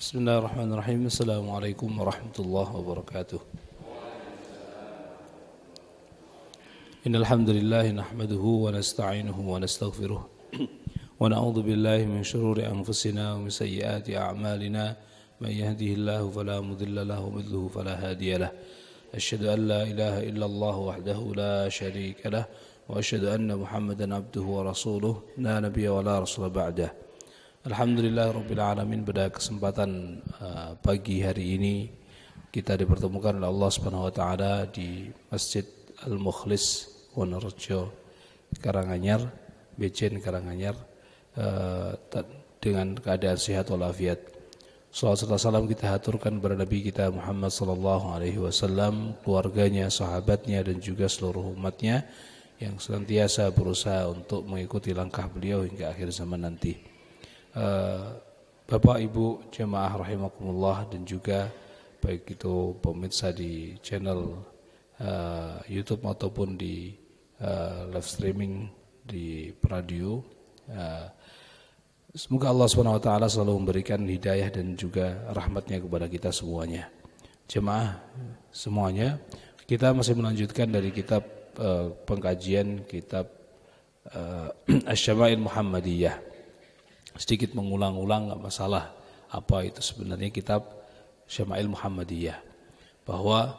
Bismillahirrahmanirrahim. Assalamualaikum warahmatullahi wabarakatuh. Innal hamdalillah nahmaduhu wa nasta'inuhu wa nastaghfiruh wa na'udzu billahi min shururi anfusina wa min sayyiati a'malina may yahdihillahu fala mudilla lahu wa may yudlil fala hadiya lahu. Asyhadu an la ilaha illallah wahdahu la syarika lahu wa asyhadu anna Muhammadan abduhu wa rasuluh la nabiyya wa la rasula ba'dah. Alhamdulillah Rabbil Alamin, pada kesempatan pagi hari ini kita dipertemukan oleh Allah Subhanahu wa taala di Masjid Al-Mukhlis Wonorejo Karanganyar, Bejen Karanganyar, dengan keadaan sehat walafiat. Salawat serta salam kita haturkan kepada Nabi kita Muhammad sallallahu alaihi wasallam, keluarganya, sahabatnya dan juga seluruh umatnya yang senantiasa berusaha untuk mengikuti langkah beliau hingga akhir zaman nanti. Bapak Ibu jemaah rahimakumullah dan juga baik itu pemirsa di channel YouTube ataupun di live streaming di radio, semoga Allah Subhanahu wa taala selalu memberikan hidayah dan juga rahmatnya kepada kita semuanya. Jemaah semuanya, kita masih melanjutkan dari kitab pengkajian kitab Asy-Syama'il Muhammadiyah. Sedikit mengulang-ulang, enggak masalah. Apa itu sebenarnya kitab Syama'il Muhammadiyah? Bahwa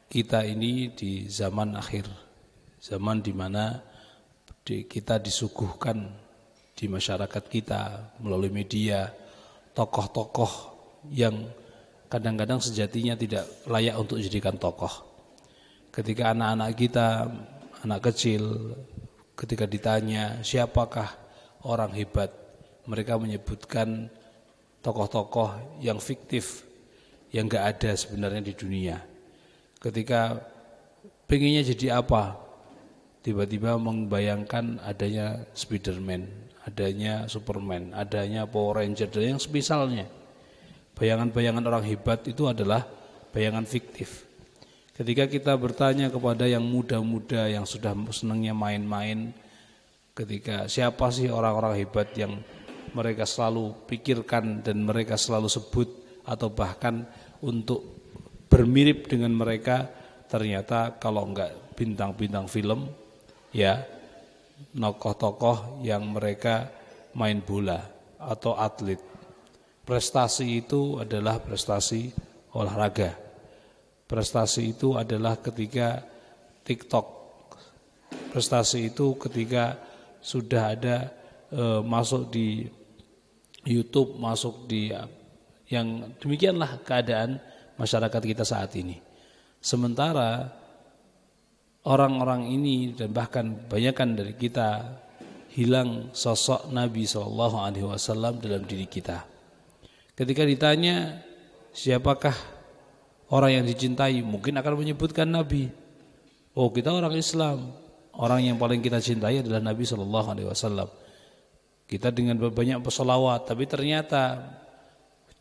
kita ini di zaman akhir, zaman di mana kita disuguhkan di masyarakat kita melalui media tokoh-tokoh yang kadang-kadang sejatinya tidak layak untuk dijadikan tokoh. Ketika anak-anak kita, anak kecil, ketika ditanya siapakah orang hebat, mereka menyebutkan tokoh-tokoh yang fiktif, yang enggak ada sebenarnya di dunia. Ketika pengennya jadi apa, tiba-tiba membayangkan adanya Spiderman, adanya Superman, adanya Power Ranger dan yang semisalnya. Bayangan-bayangan orang hebat itu adalah bayangan fiktif. Ketika kita bertanya kepada yang muda-muda yang sudah senangnya main-main, ketika siapa sih orang-orang hebat yang mereka selalu pikirkan dan mereka selalu sebut atau bahkan untuk bermirip dengan mereka, ternyata kalau enggak bintang-bintang film, ya tokoh-tokoh yang mereka main bola atau atlet. Prestasi itu adalah prestasi olahraga. Prestasi itu adalah ketika TikTok. Prestasi itu ketika sudah ada masuk di YouTube, masuk di yang demikianlah keadaan masyarakat kita saat ini. Sementara orang-orang ini dan bahkan banyakan dari kita hilang sosok Nabi SAW dalam diri kita. Ketika ditanya siapakah orang yang dicintai, mungkin akan menyebutkan Nabi. Oh, kita orang Islam, orang yang paling kita cintai adalah Nabi SAW. Kita dengan banyak bersolawat, tapi ternyata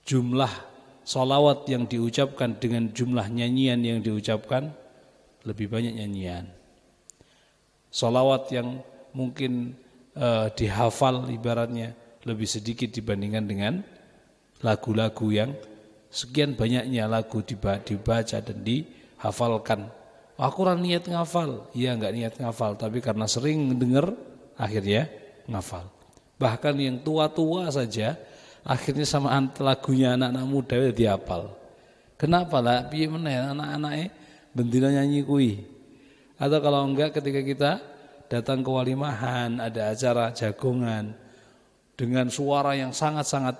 jumlah solawat yang diucapkan dengan jumlah nyanyian yang diucapkan lebih banyak nyanyian. Solawat yang mungkin dihafal ibaratnya lebih sedikit dibandingkan dengan lagu-lagu yang sekian banyaknya lagu dibaca dan dihafalkan. Aku orang niat ngafal, iya enggak niat ngafal, tapi karena sering dengar akhirnya ngafal. Bahkan yang tua-tua saja akhirnya sama lagunya anak-anak muda udah dihafal. Kenapa lah? Piye meneh anak-anake bendina nyanyi kui. Atau kalau enggak ketika kita datang ke walimahan, ada acara jagongan dengan suara yang sangat-sangat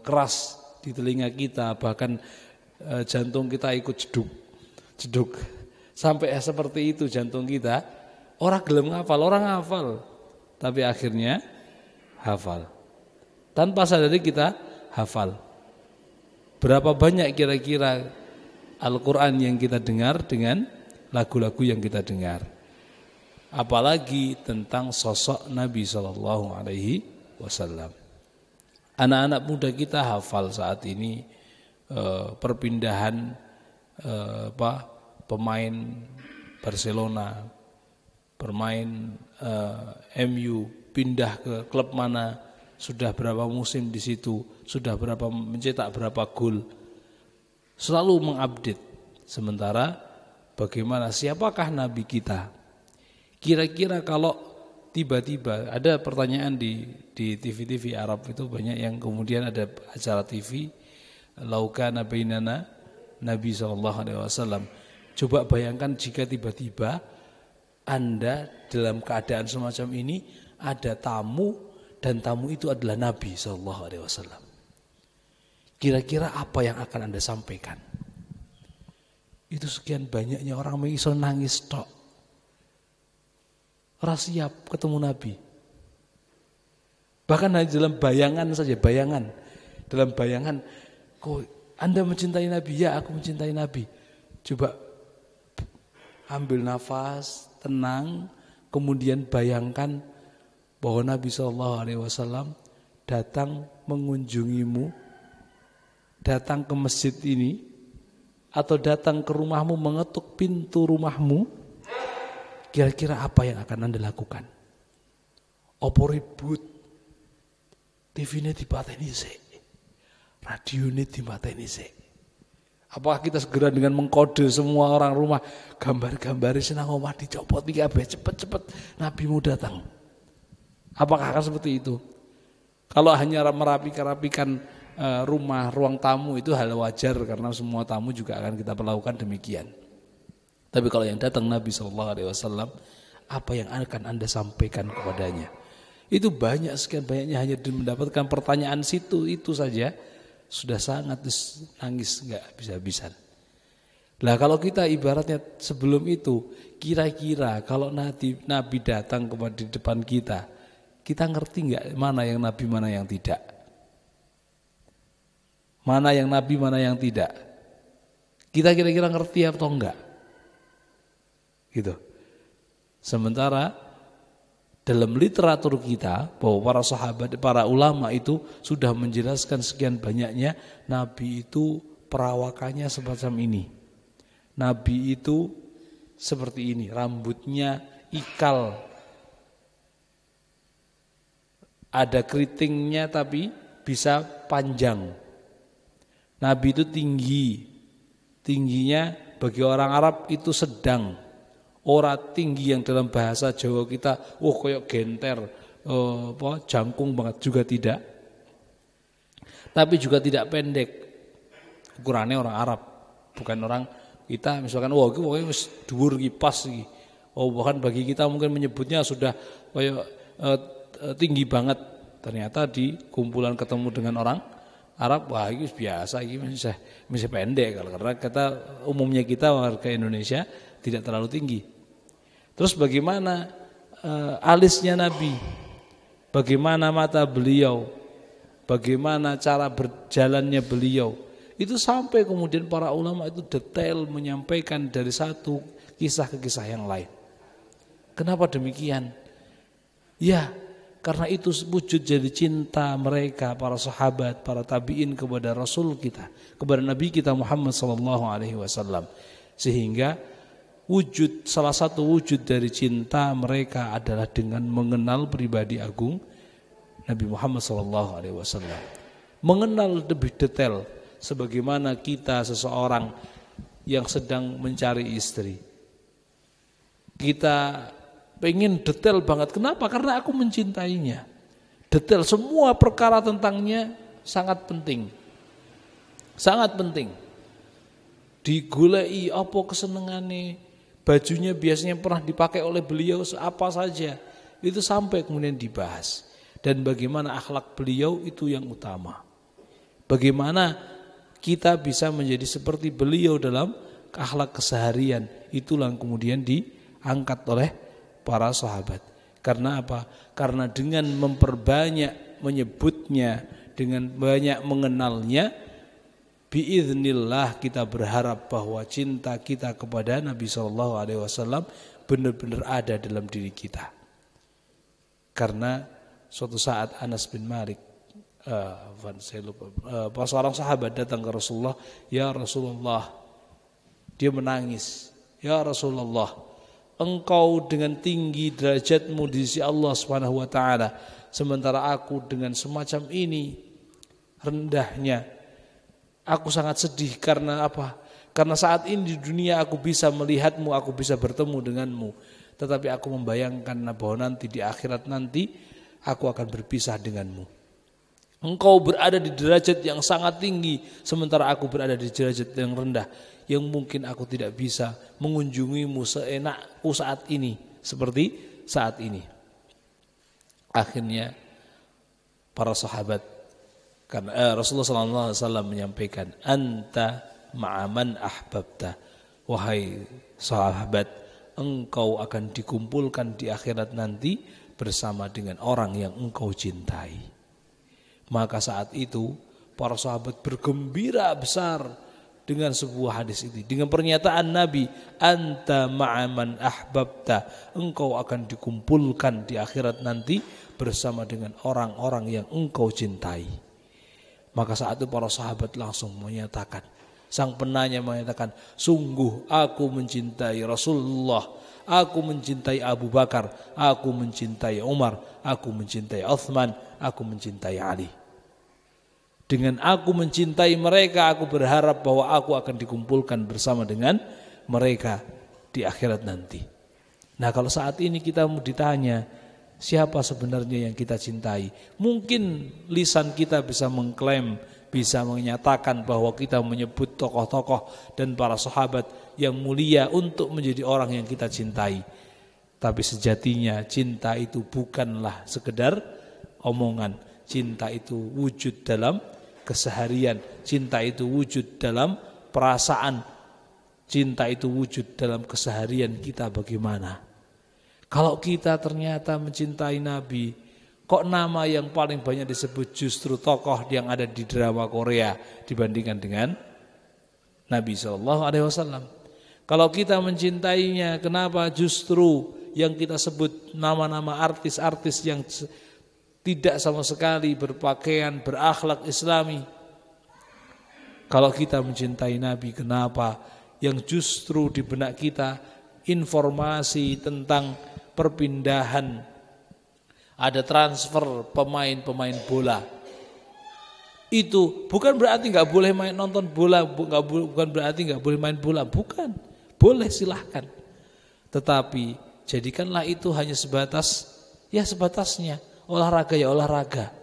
keras di telinga kita, bahkan jantung kita ikut jeduk. Sampai seperti itu jantung kita. Orang gelem ngafal, orang ngafal, tapi akhirnya hafal. Tanpa sadari kita hafal. Berapa banyak kira-kira Al-Quran yang kita dengar dengan lagu-lagu yang kita dengar. Apalagi tentang sosok Nabi SAW. Anak-anak muda kita hafal saat ini perpindahan pemain Barcelona, pemain MU pindah ke klub mana, sudah berapa musim di situ, sudah berapa mencetak berapa gol. Selalu mengupdate. Sementara bagaimana siapakah nabi kita? Kira-kira kalau tiba-tiba ada pertanyaan di TV-TV Arab itu banyak yang kemudian ada acara TV laukana bainana Nabi SAW. Coba bayangkan jika tiba-tiba Anda dalam keadaan semacam ini ada tamu dan tamu itu adalah Nabi SAW. Kira-kira apa yang akan Anda sampaikan? Itu sekian banyaknya orang mengiso nangis tok. Ora siap ketemu Nabi. Bahkan hanya dalam bayangan saja, dalam bayangan, kok Anda mencintai Nabi? Ya, aku mencintai Nabi. Coba ambil nafas, tenang, kemudian bayangkan bahwa Nabi SAW datang mengunjungimu, datang ke masjid ini, atau datang ke rumahmu, mengetuk pintu rumahmu. Kira-kira apa yang akan Anda lakukan? Opo ribut? TV-nya dipateni sik, radio-nya dipateni sik. Apakah kita segera dengan mengkode semua orang rumah, gambar-gambar senang omah dicopot iki kabeh, cepet-cepet nabimu datang? Apakah akan seperti itu? Kalau hanya merapikan rumah, ruang tamu itu hal wajar karena semua tamu juga akan kita perlakukan demikian. Tapi kalau yang datang Nabi SAW, apa yang akan Anda sampaikan kepadanya? Itu banyak, sekian banyaknya hanya mendapatkan pertanyaan itu saja sudah sangat nangis nggak habis-habisan. Lah kalau kita ibaratnya sebelum itu, kira-kira kalau Nabi datang di depan kita ngerti nggak mana yang Nabi, mana yang tidak? Mana yang Nabi, mana yang tidak? Kita kira-kira ngerti atau enggak? Gitu. Sementara dalam literatur kita bahwa para sahabat, para ulama itu sudah menjelaskan sekian banyaknya Nabi itu perawakannya semacam ini. Nabi itu seperti ini, rambutnya ikal, ada keritingnya tapi bisa panjang. Nabi itu tingginya bagi orang Arab itu sedang, ora tinggi yang dalam bahasa Jawa kita, kayak genter, jangkung banget juga tidak. Tapi juga tidak pendek. Ukurannya orang Arab, bukan orang kita. Misalkan, iki pokoknya wis dhuwur iki pas iki. Bahkan bagi kita mungkin menyebutnya sudah kayak tinggi banget. Ternyata di kumpulan ketemu dengan orang Arab, wah itu biasa, ini masih pendek karena umumnya kita warga Indonesia tidak terlalu tinggi. Terus bagaimana alisnya Nabi, bagaimana mata beliau, bagaimana cara berjalannya beliau, itu sampai kemudian para ulama itu detail menyampaikan dari satu kisah ke kisah yang lain. Kenapa demikian? Ya, karena itu wujud jadi cinta mereka, para sahabat, para tabi'in kepada Rasul kita, kepada Nabi kita Muhammad SAW. Sehingga salah satu wujud dari cinta mereka adalah dengan mengenal pribadi agung Nabi Muhammad SAW. Mengenal lebih detail, sebagaimana kita seseorang yang sedang mencari istri. Kita pengen detail banget. Kenapa? Karena aku mencintainya. Detail semua perkara tentangnya sangat penting. Sangat penting. Digulai apa kesenengane, bajunya biasanya pernah dipakai oleh beliau apa saja. Itu sampai kemudian dibahas. Dan bagaimana akhlak beliau itu yang utama. Bagaimana kita bisa menjadi seperti beliau dalam akhlak keseharian. Itulah yang kemudian diangkat oleh para sahabat. Karena apa? Karena dengan memperbanyak menyebutnya, dengan banyak mengenalnya, biiznillah kita berharap bahwa cinta kita kepada Nabi SAW benar-benar ada dalam diri kita. Karena suatu saat Anas bin Malik, seorang sahabat datang ke Rasulullah, ya Rasulullah, dia menangis, ya Rasulullah, engkau dengan tinggi derajatmu di sisi Allah Subhanahu wa taala, sementara aku dengan semacam ini rendahnya. Aku sangat sedih karena apa? Karena saat ini di dunia aku bisa melihatmu, aku bisa bertemu denganmu. Tetapi aku membayangkan bahwa nanti di akhirat nanti aku akan berpisah denganmu. Engkau berada di derajat yang sangat tinggi, sementara aku berada di derajat yang rendah, yang mungkin aku tidak bisa mengunjungimu seenakku saat ini, seperti saat ini. Akhirnya para sahabat, karena Rasulullah SAW menyampaikan, anta ma'aman ahbabta, wahai sahabat, engkau akan dikumpulkan di akhirat nanti bersama dengan orang yang engkau cintai. Maka saat itu para sahabat bergembira besar dengan sebuah hadis ini, dengan pernyataan Nabi, anta ma'aman ahbabta, engkau akan dikumpulkan di akhirat nanti bersama dengan orang-orang yang engkau cintai. Maka saat itu para sahabat langsung menyatakan, sang penanya menyatakan, sungguh aku mencintai Rasulullah, aku mencintai Abu Bakar, aku mencintai Umar, aku mencintai Uthman, aku mencintai Ali. Dengan aku mencintai mereka, aku berharap bahwa aku akan dikumpulkan bersama dengan mereka di akhirat nanti. Nah, kalau saat ini kita mau ditanya, siapa sebenarnya yang kita cintai? Mungkin lisan kita bisa mengklaim, bisa menyatakan bahwa kita menyebut tokoh-tokoh dan para sahabat yang mulia untuk menjadi orang yang kita cintai. Tapi sejatinya cinta itu bukanlah sekedar omongan. Cinta itu wujud dalam keseharian. Cinta itu wujud dalam perasaan. Cinta itu wujud dalam keseharian kita bagaimana. Kalau kita ternyata mencintai Nabi, kok nama yang paling banyak disebut justru tokoh yang ada di drama Korea dibandingkan dengan Nabi SAW. Kalau kita mencintainya, kenapa justru yang kita sebut nama-nama artis-artis yang tidak sama sekali berpakaian, berakhlak Islami? Kalau kita mencintai Nabi, kenapa yang justru di benak kita informasi tentang perpindahan, ada transfer pemain-pemain bola, itu bukan berarti nggak boleh nonton bola, bukan berarti nggak boleh main bola, bukan, boleh silahkan. Tetapi jadikanlah itu hanya sebatasnya olahraga ya olahraga.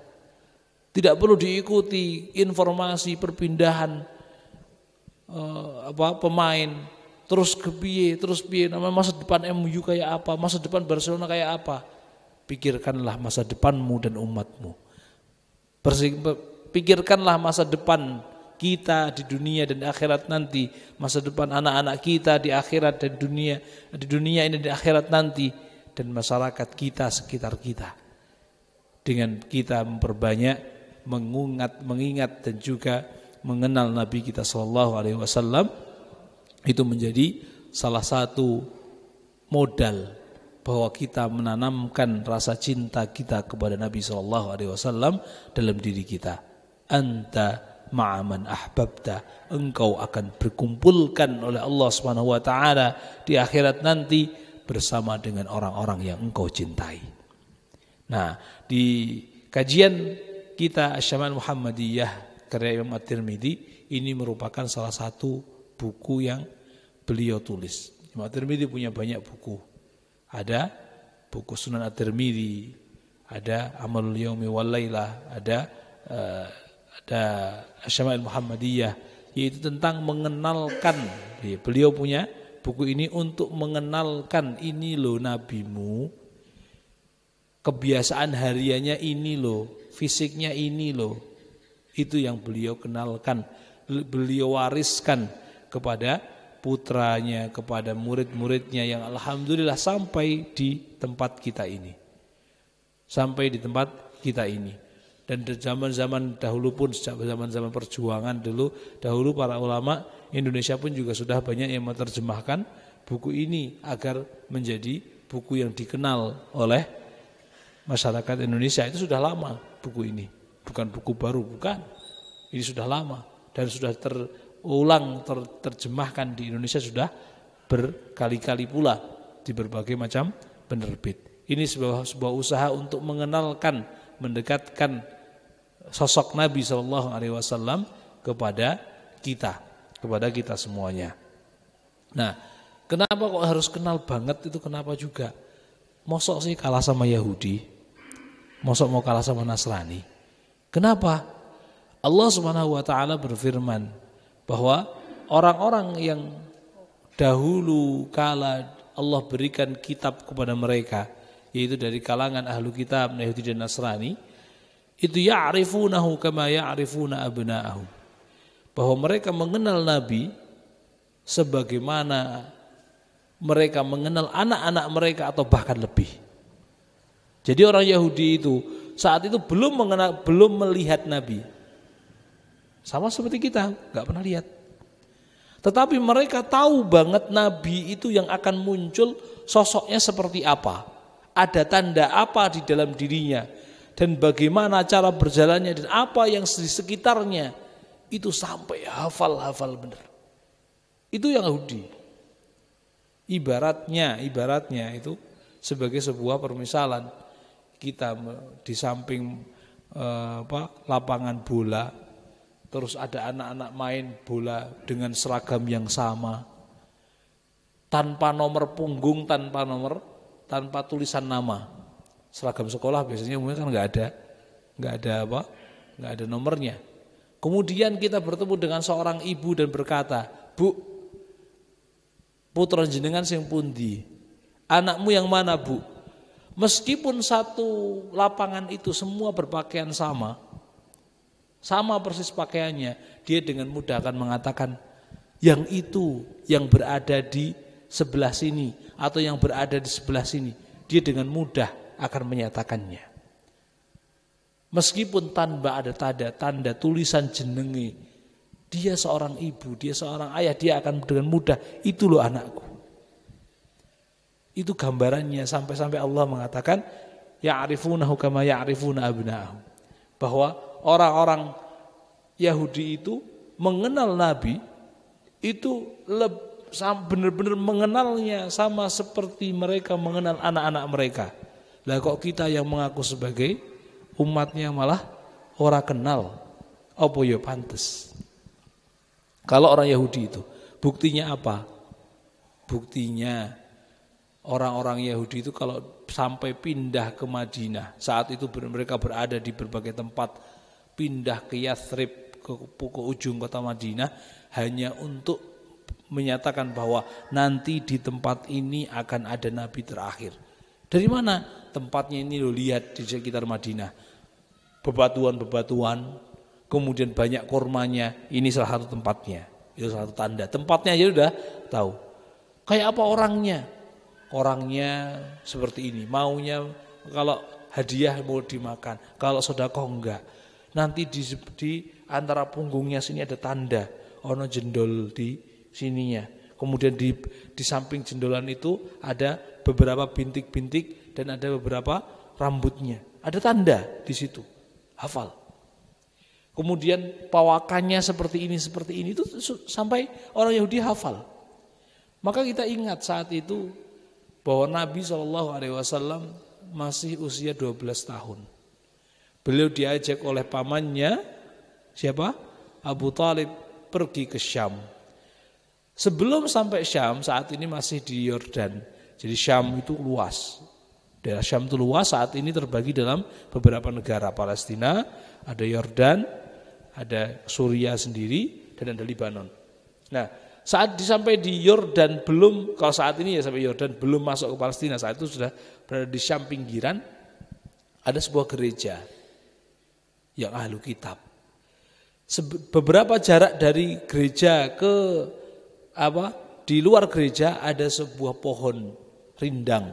Tidak perlu diikuti informasi perpindahan pemain, terus piye, nama masa depan MU kayak apa, masa depan Barcelona kayak apa. Pikirkanlah masa depanmu dan umatmu. Pikirkanlah masa depan kita di dunia dan akhirat nanti, masa depan anak-anak kita di akhirat dan di dunia ini di akhirat nanti, dan masyarakat kita sekitar kita. Dengan kita memperbanyak mengingat dan juga mengenal Nabi kita SAW, itu menjadi salah satu modal bahwa kita menanamkan rasa cinta kita kepada Nabi SAW dalam diri kita. Anta ma'aman ahbabta, engkau akan berkumpulkan oleh Allah SWT di akhirat nanti bersama dengan orang-orang yang engkau cintai. Nah, di kajian kita Asy-Syama'il Muhammadiyah karya Imam At-Tirmidzi, ini merupakan salah satu buku yang beliau tulis. Imam At-Tirmidzi punya banyak buku. Ada buku Sunan At-Tirmidzi, ada Amalul Yaumi wal Lailah, ada Asy-Syama'il Muhammadiyah, yaitu tentang mengenalkan. Beliau punya buku ini untuk mengenalkan, ini loh nabimu, kebiasaan hariannya ini loh, fisiknya ini loh. Itu yang beliau kenalkan, beliau wariskan kepada putranya, kepada murid-muridnya yang alhamdulillah sampai di tempat kita ini. Sampai di tempat kita ini. Dan di zaman-zaman dahulu pun, sejak zaman-zaman perjuangan dahulu para ulama Indonesia pun juga sudah banyak yang menerjemahkan buku ini agar menjadi buku yang dikenal oleh masyarakat Indonesia. Itu sudah lama buku ini, bukan buku baru, bukan. Ini sudah lama dan sudah terjemahkan di Indonesia sudah berkali-kali pula di berbagai macam penerbit. Ini sebuah usaha untuk mengenalkan mendekatkan sosok Nabi SAW kepada kita semuanya. Nah, kenapa kok harus kenal banget itu, kenapa juga? Mosok sih kalah sama Yahudi? Mosok mau kalah sama Nasrani? Kenapa? Allah Subhanahu wa taala berfirman bahwa orang-orang yang dahulu kala Allah berikan kitab kepada mereka, yaitu dari kalangan ahlu kitab Yahudi dan Nasrani, itu ya'rifunahu kama ya'rifuna abna'ahum. Bahwa mereka mengenal Nabi sebagaimana mereka mengenal anak-anak mereka atau bahkan lebih. Jadi orang Yahudi itu saat itu belum melihat Nabi. Sama seperti kita, nggak pernah lihat. Tetapi mereka tahu banget Nabi itu yang akan muncul sosoknya seperti apa. Ada tanda apa di dalam dirinya. Dan bagaimana cara berjalannya dan apa yang di sekitarnya. Itu sampai hafal benar. Itu yang Yahudi. Ibaratnya itu sebagai sebuah permisalan. Kita di samping lapangan bola, terus ada anak-anak main bola dengan seragam yang sama, tanpa nomor punggung, tanpa tulisan nama. Seragam sekolah biasanya umumnya kan nggak ada nomornya. Kemudian kita bertemu dengan seorang ibu dan berkata, "Bu, putra jenengan sing pundi? Anakmu yang mana, Bu?" Meskipun satu lapangan itu semua berpakaian sama persis pakaiannya, dia dengan mudah akan mengatakan yang itu yang berada di sebelah sini atau yang berada di sebelah sini. Dia dengan mudah akan menyatakannya. Meskipun tanpa ada tanda tulisan jenenge, dia seorang ibu, dia seorang ayah, dia akan dengan mudah, itu loh anakku. Itu gambarannya sampai Allah mengatakan ya'rifunahu kama ya'rifuna abna'ahum. Bahwa orang-orang Yahudi itu mengenal Nabi itu benar-benar mengenalnya sama seperti mereka mengenal anak-anak mereka. Lah kok kita yang mengaku sebagai umatnya malah ora kenal, apa ya pantes. Kalau orang Yahudi itu, buktinya apa? Buktinya orang-orang Yahudi itu kalau sampai pindah ke Madinah, saat itu mereka berada di berbagai tempat, pindah ke Yathrib, ke ujung kota Madinah, hanya untuk menyatakan bahwa nanti di tempat ini akan ada Nabi terakhir. Dari mana? Tempatnya ini lo lihat di sekitar Madinah. Bebatuan-bebatuan, kemudian banyak kurmanya, ini salah satu tempatnya. Itu salah satu tanda. Tempatnya aja udah tahu. Kayak apa orangnya? Orangnya seperti ini. Maunya kalau hadiah mau dimakan, kalau sedekah enggak. Nanti di antara punggungnya sini ada tanda, ono jendol di sininya. Kemudian di samping jendolan itu ada beberapa bintik-bintik dan ada beberapa rambutnya. Ada tanda di situ. Hafal. Kemudian pawakannya seperti ini itu sampai orang Yahudi hafal. Maka kita ingat saat itu bahwa Nabi SAW masih usia 12 tahun. Beliau diajak oleh pamannya, siapa? Abu Thalib, pergi ke Syam. Sebelum sampai Syam, saat ini masih di Yordan. Jadi Syam itu luas. Daerah Syam itu luas, saat ini terbagi dalam beberapa negara. Palestina, ada Yordan, ada Suriah sendiri, dan ada Libanon. Nah, saat sampai di Yordan belum, kalau saat ini ya sampai Yordan belum masuk ke Palestina, saat itu sudah berada di Syam pinggiran, ada sebuah gereja yang ahlu kitab. Beberapa jarak dari gereja ke di luar gereja ada sebuah pohon rindang.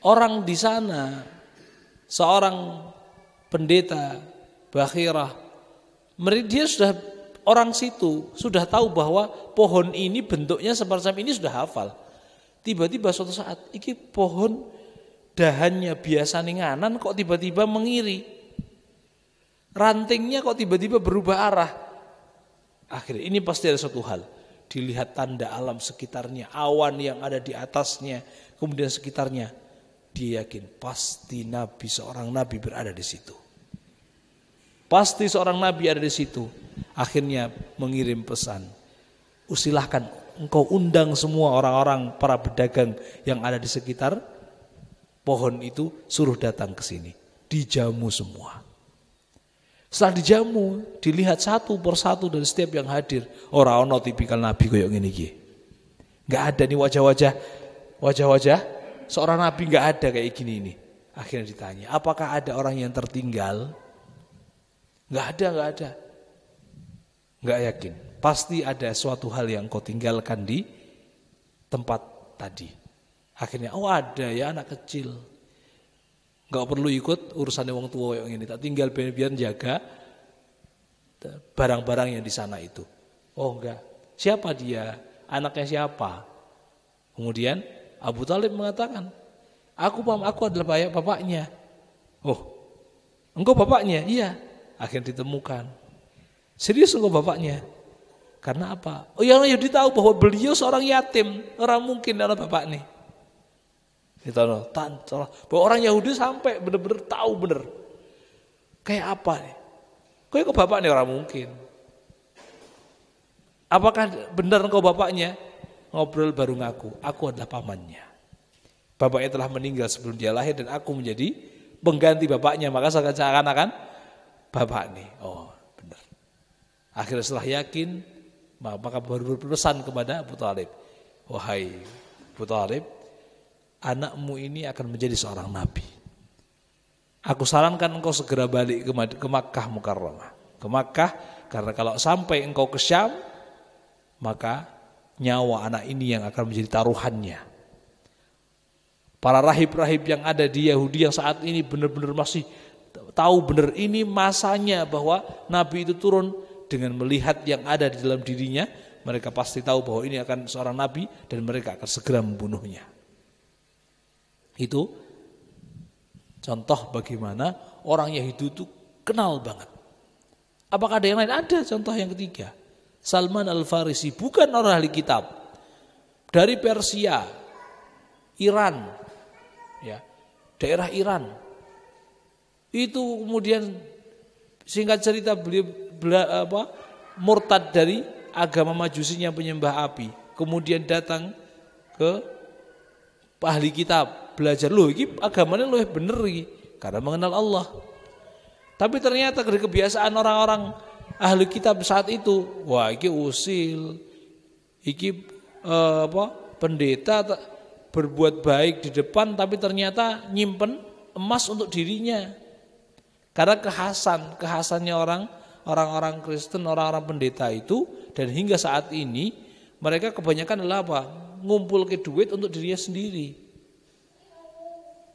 Orang di sana, seorang pendeta Bakhirah, dia sudah orang situ sudah tahu bahwa pohon ini bentuknya semacam ini, sudah hafal. Tiba-tiba suatu saat, iki pohon dahannya biasa ninganan kok tiba-tiba mengiri. Rantingnya kok tiba-tiba berubah arah. Akhirnya ini pasti ada suatu hal. Dilihat tanda alam sekitarnya, awan yang ada di atasnya, kemudian sekitarnya. Dia yakin pasti seorang nabi berada di situ. Pasti seorang nabi ada di situ. Akhirnya mengirim pesan, silahkan engkau undang semua orang-orang para pedagang yang ada di sekitar pohon itu, suruh datang ke sini. Dijamu semua. Setelah dijamu, dilihat satu persatu dari setiap yang hadir. Orang ono tipikal nabi koyo ngene iki. Enggak ada nih wajah-wajah seorang nabi, enggak ada kayak gini ini. Akhirnya ditanya, apakah ada orang yang tertinggal? Enggak ada. Enggak yakin. Pasti ada suatu hal yang kau tinggalkan di tempat tadi. Akhirnya, ada ya anak kecil. Enggak perlu ikut urusannya wong tua yang ini. Tak tinggal biar jaga barang-barang yang di sana itu. Oh enggak. Siapa dia? Anaknya siapa? Kemudian Abu Thalib mengatakan, aku adalah bapaknya. Oh, engkau bapaknya? Iya. Akhirnya ditemukan. Serius engkau bapaknya? Karena apa? Oh yang Yahudi tahu bahwa beliau seorang yatim. Orang mungkin adalah bapak nih. Bahwa orang Yahudi sampai benar-benar tahu benar. Kayak apa nih? Kok bapak nih? Orang mungkin. Apakah benar engkau bapaknya? Ngobrol baru ngaku, aku adalah pamannya. Bapaknya telah meninggal sebelum dia lahir dan aku menjadi pengganti bapaknya. Maka seakan-akan bapak nih. Oh benar. Akhirnya setelah yakin, maka baru berpesan kepada Abu Thalib. Wahai Abu Thalib, anakmu ini akan menjadi seorang nabi. Aku sarankan engkau segera balik ke Makkah Mukarramah. Ke Makkah, karena kalau sampai engkau ke Syam, maka nyawa anak ini yang akan menjadi taruhannya. Para rahib-rahib yang ada di Yahudi yang saat ini benar-benar masih tahu benar ini masanya bahwa Nabi itu turun, dengan melihat yang ada di dalam dirinya, mereka pasti tahu bahwa ini akan seorang Nabi dan mereka akan segera membunuhnya. Itu contoh bagaimana orang Yahudi itu kenal banget. Apakah ada yang lain? Ada contoh yang ketiga. Salman Al-Farisi, bukan orang ahli kitab, dari Persia, Iran, ya, daerah Iran. Itu kemudian singkat cerita beliau murtad dari agama Majusinya penyembah api. Kemudian datang ke ahli kitab, belajar, loh ini agamanya loh bener ini, karena mengenal Allah. Tapi ternyata dari kebiasaan orang-orang ahli kitab saat itu, wah iki usil, iki pendeta berbuat baik di depan, tapi ternyata nyimpen emas untuk dirinya. Karena kekhasannya orang-orang Kristen, orang-orang pendeta itu, dan hingga saat ini mereka kebanyakan adalah apa? Ngumpul ke duit untuk dirinya sendiri.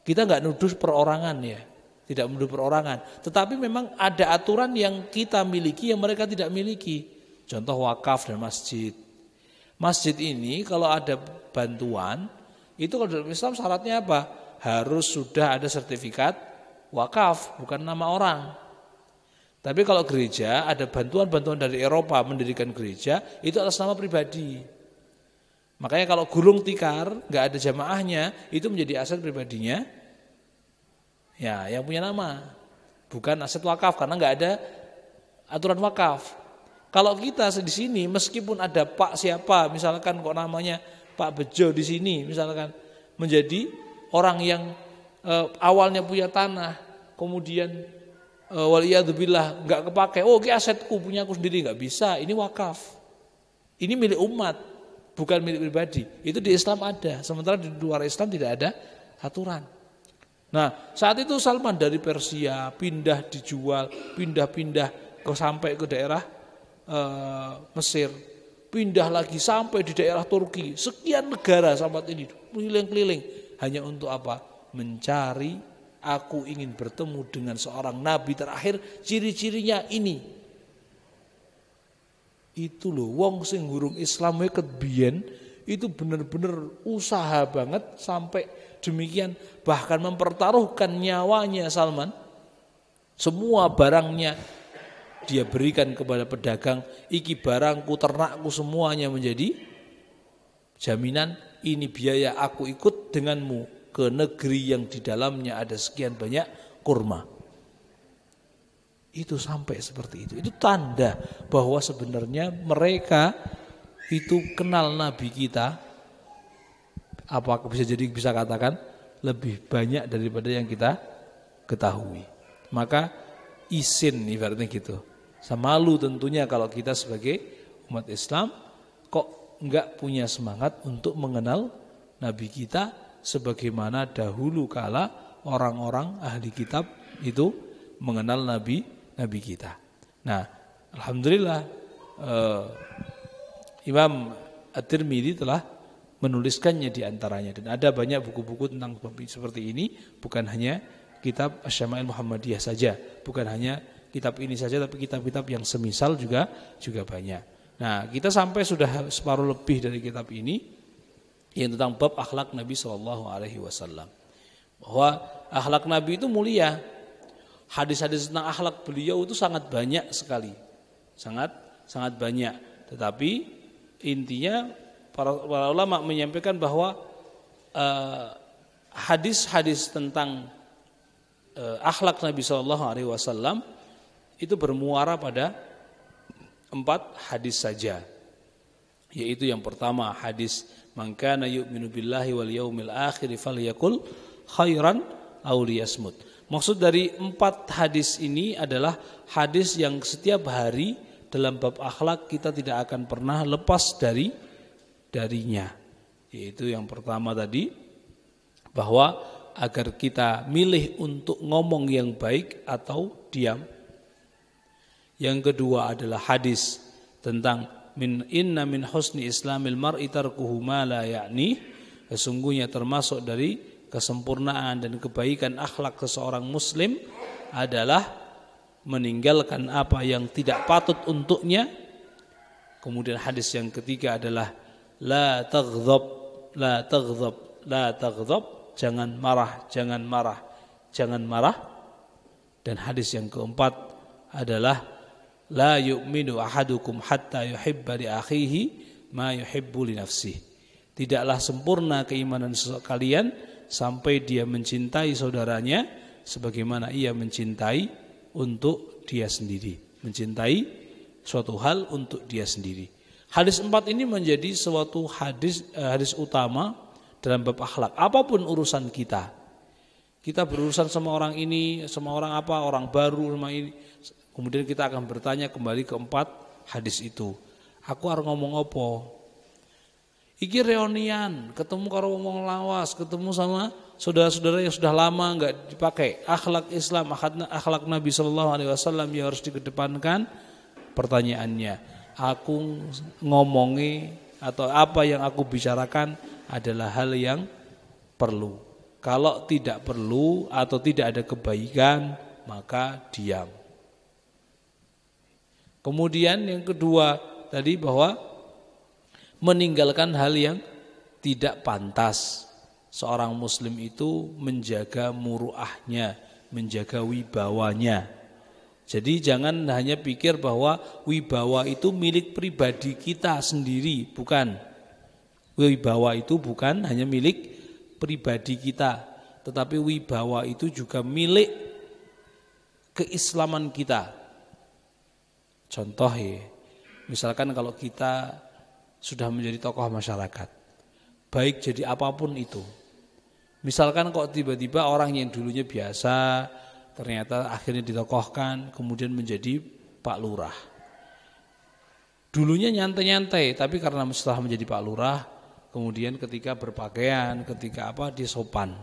Kita nggak nuduh perorangan ya. Tidak menuduh perorangan, tetapi memang ada aturan yang kita miliki yang mereka tidak miliki. Contoh wakaf dan masjid. Masjid ini kalau ada bantuan, itu kalau dalam Islam syaratnya apa? Harus sudah ada sertifikat wakaf, bukan nama orang. Tapi kalau gereja ada bantuan-bantuan dari Eropa mendirikan gereja, itu atas nama pribadi. Makanya kalau gulung tikar nggak ada jamaahnya, itu menjadi aset pribadinya. Ya, yang punya nama, bukan aset wakaf karena nggak ada aturan wakaf. Kalau kita di sini, meskipun ada Pak siapa, misalkan kok namanya Pak Bejo di sini, misalkan menjadi orang yang awalnya punya tanah, kemudian waliyadzubillah nggak kepake, oh ini asetku punya aku sendiri, nggak bisa, ini wakaf, ini milik umat, bukan milik pribadi. Itu di Islam ada, sementara di luar Islam tidak ada aturan. Nah saat itu Salman dari Persia pindah dijual, pindah-pindah sampai ke daerah Mesir, pindah lagi sampai di daerah Turki, sekian negara sampai ini keliling-keliling hanya untuk apa? Mencari, aku ingin bertemu dengan seorang nabi terakhir, ciri-cirinya ini. Itu loh, wong sing gurung Islam ket biyen itu benar-benar usaha banget sampai demikian, bahkan mempertaruhkan nyawanya Salman. Semua barangnya dia berikan kepada pedagang, iki barangku, ternakku, semuanya menjadi jaminan, ini biaya aku ikut denganmu ke negeri yang di dalamnya ada sekian banyak kurma. Itu sampai seperti itu. Itu tanda bahwa sebenarnya mereka itu kenal Nabi kita. Apa bisa katakan lebih banyak daripada yang kita ketahui. Maka isin ibaratnya gitu. Malu tentunya kalau kita sebagai umat Islam kok enggak punya semangat untuk mengenal Nabi kita sebagaimana dahulu kala orang-orang ahli kitab itu mengenal Nabi kita. Nah, alhamdulillah Imam At-Tirmidzi telah menuliskannya di antaranya dan ada banyak buku-buku tentang seperti ini, bukan hanya kitab Asy-Syama'il Muhammadiyah saja, bukan hanya kitab ini saja tapi kitab-kitab yang semisal juga banyak. Nah, kita sampai sudah separuh lebih dari kitab ini yang tentang bab akhlak Nabi SAW. Bahwa akhlak Nabi itu mulia. Hadis-hadis tentang akhlak beliau itu sangat banyak sekali. Sangat banyak. Tetapi intinya para ulama menyampaikan bahwa hadis-hadis tentang akhlak Nabi SAW itu bermuara pada 4 hadis saja. Yaitu yang pertama hadis man kana yu'minu billahi wal yaumil akhir falyakul khairan aw liyasmut. Maksud dari 4 hadis ini adalah hadis yang setiap hari dalam bab akhlak kita tidak akan pernah lepas darinya. Yaitu yang pertama tadi bahwa agar kita milih untuk ngomong yang baik atau diam. Yang kedua adalah hadis tentang inna min husni islamil mar'i tarkuhu ma la ya'ni. Sesungguhnya termasuk dari kesempurnaan dan kebaikan akhlak seseorang muslim adalah meninggalkan apa yang tidak patut untuknya. Kemudian hadis yang ketiga adalah la taghdhab, jangan marah. Dan hadis yang keempat adalah la yu'minu ahadukum hatta yuhibba li akhihi ma yuhibbu li nafsihi. Tidaklah sempurna keimanan kalian sampai dia mencintai saudaranya sebagaimana ia mencintai untuk dia sendiri, mencintai suatu hal untuk dia sendiri. Hadis 4 ini menjadi suatu hadis utama dalam bab akhlak. Apapun urusan kita berurusan sama orang ini, sama orang apa, orang baru sama ini, kemudian kita akan bertanya kembali ke 4 hadis itu. Aku harus ngomong apa? Iki reunian, ketemu karo wong lawas, ketemu sama saudara-saudara yang sudah lama enggak dipakai. Akhlak Islam, akhlak Nabi SAW yang harus dikedepankan. Pertanyaannya, aku ngomongi atau apa yang aku bicarakan adalah hal yang perlu. Kalau tidak perlu atau tidak ada kebaikan, maka diam. Kemudian yang kedua tadi bahwa meninggalkan hal yang tidak pantas. Seorang muslim itu menjaga muruahnya, menjaga wibawanya. Jadi jangan hanya pikir bahwa wibawa itu milik pribadi kita sendiri, bukan. Wibawa itu bukan hanya milik pribadi kita, tetapi wibawa itu juga milik keislaman kita. Contoh ya, misalkan kalau kita sudah menjadi tokoh masyarakat, baik jadi apapun itu. Misalkan kok tiba-tiba orang yang dulunya biasa ternyata akhirnya ditokohkan kemudian menjadi Pak Lurah. Dulunya nyantai-nyantai, tapi karena setelah menjadi Pak Lurah, kemudian ketika berpakaian, ketika dia sopan.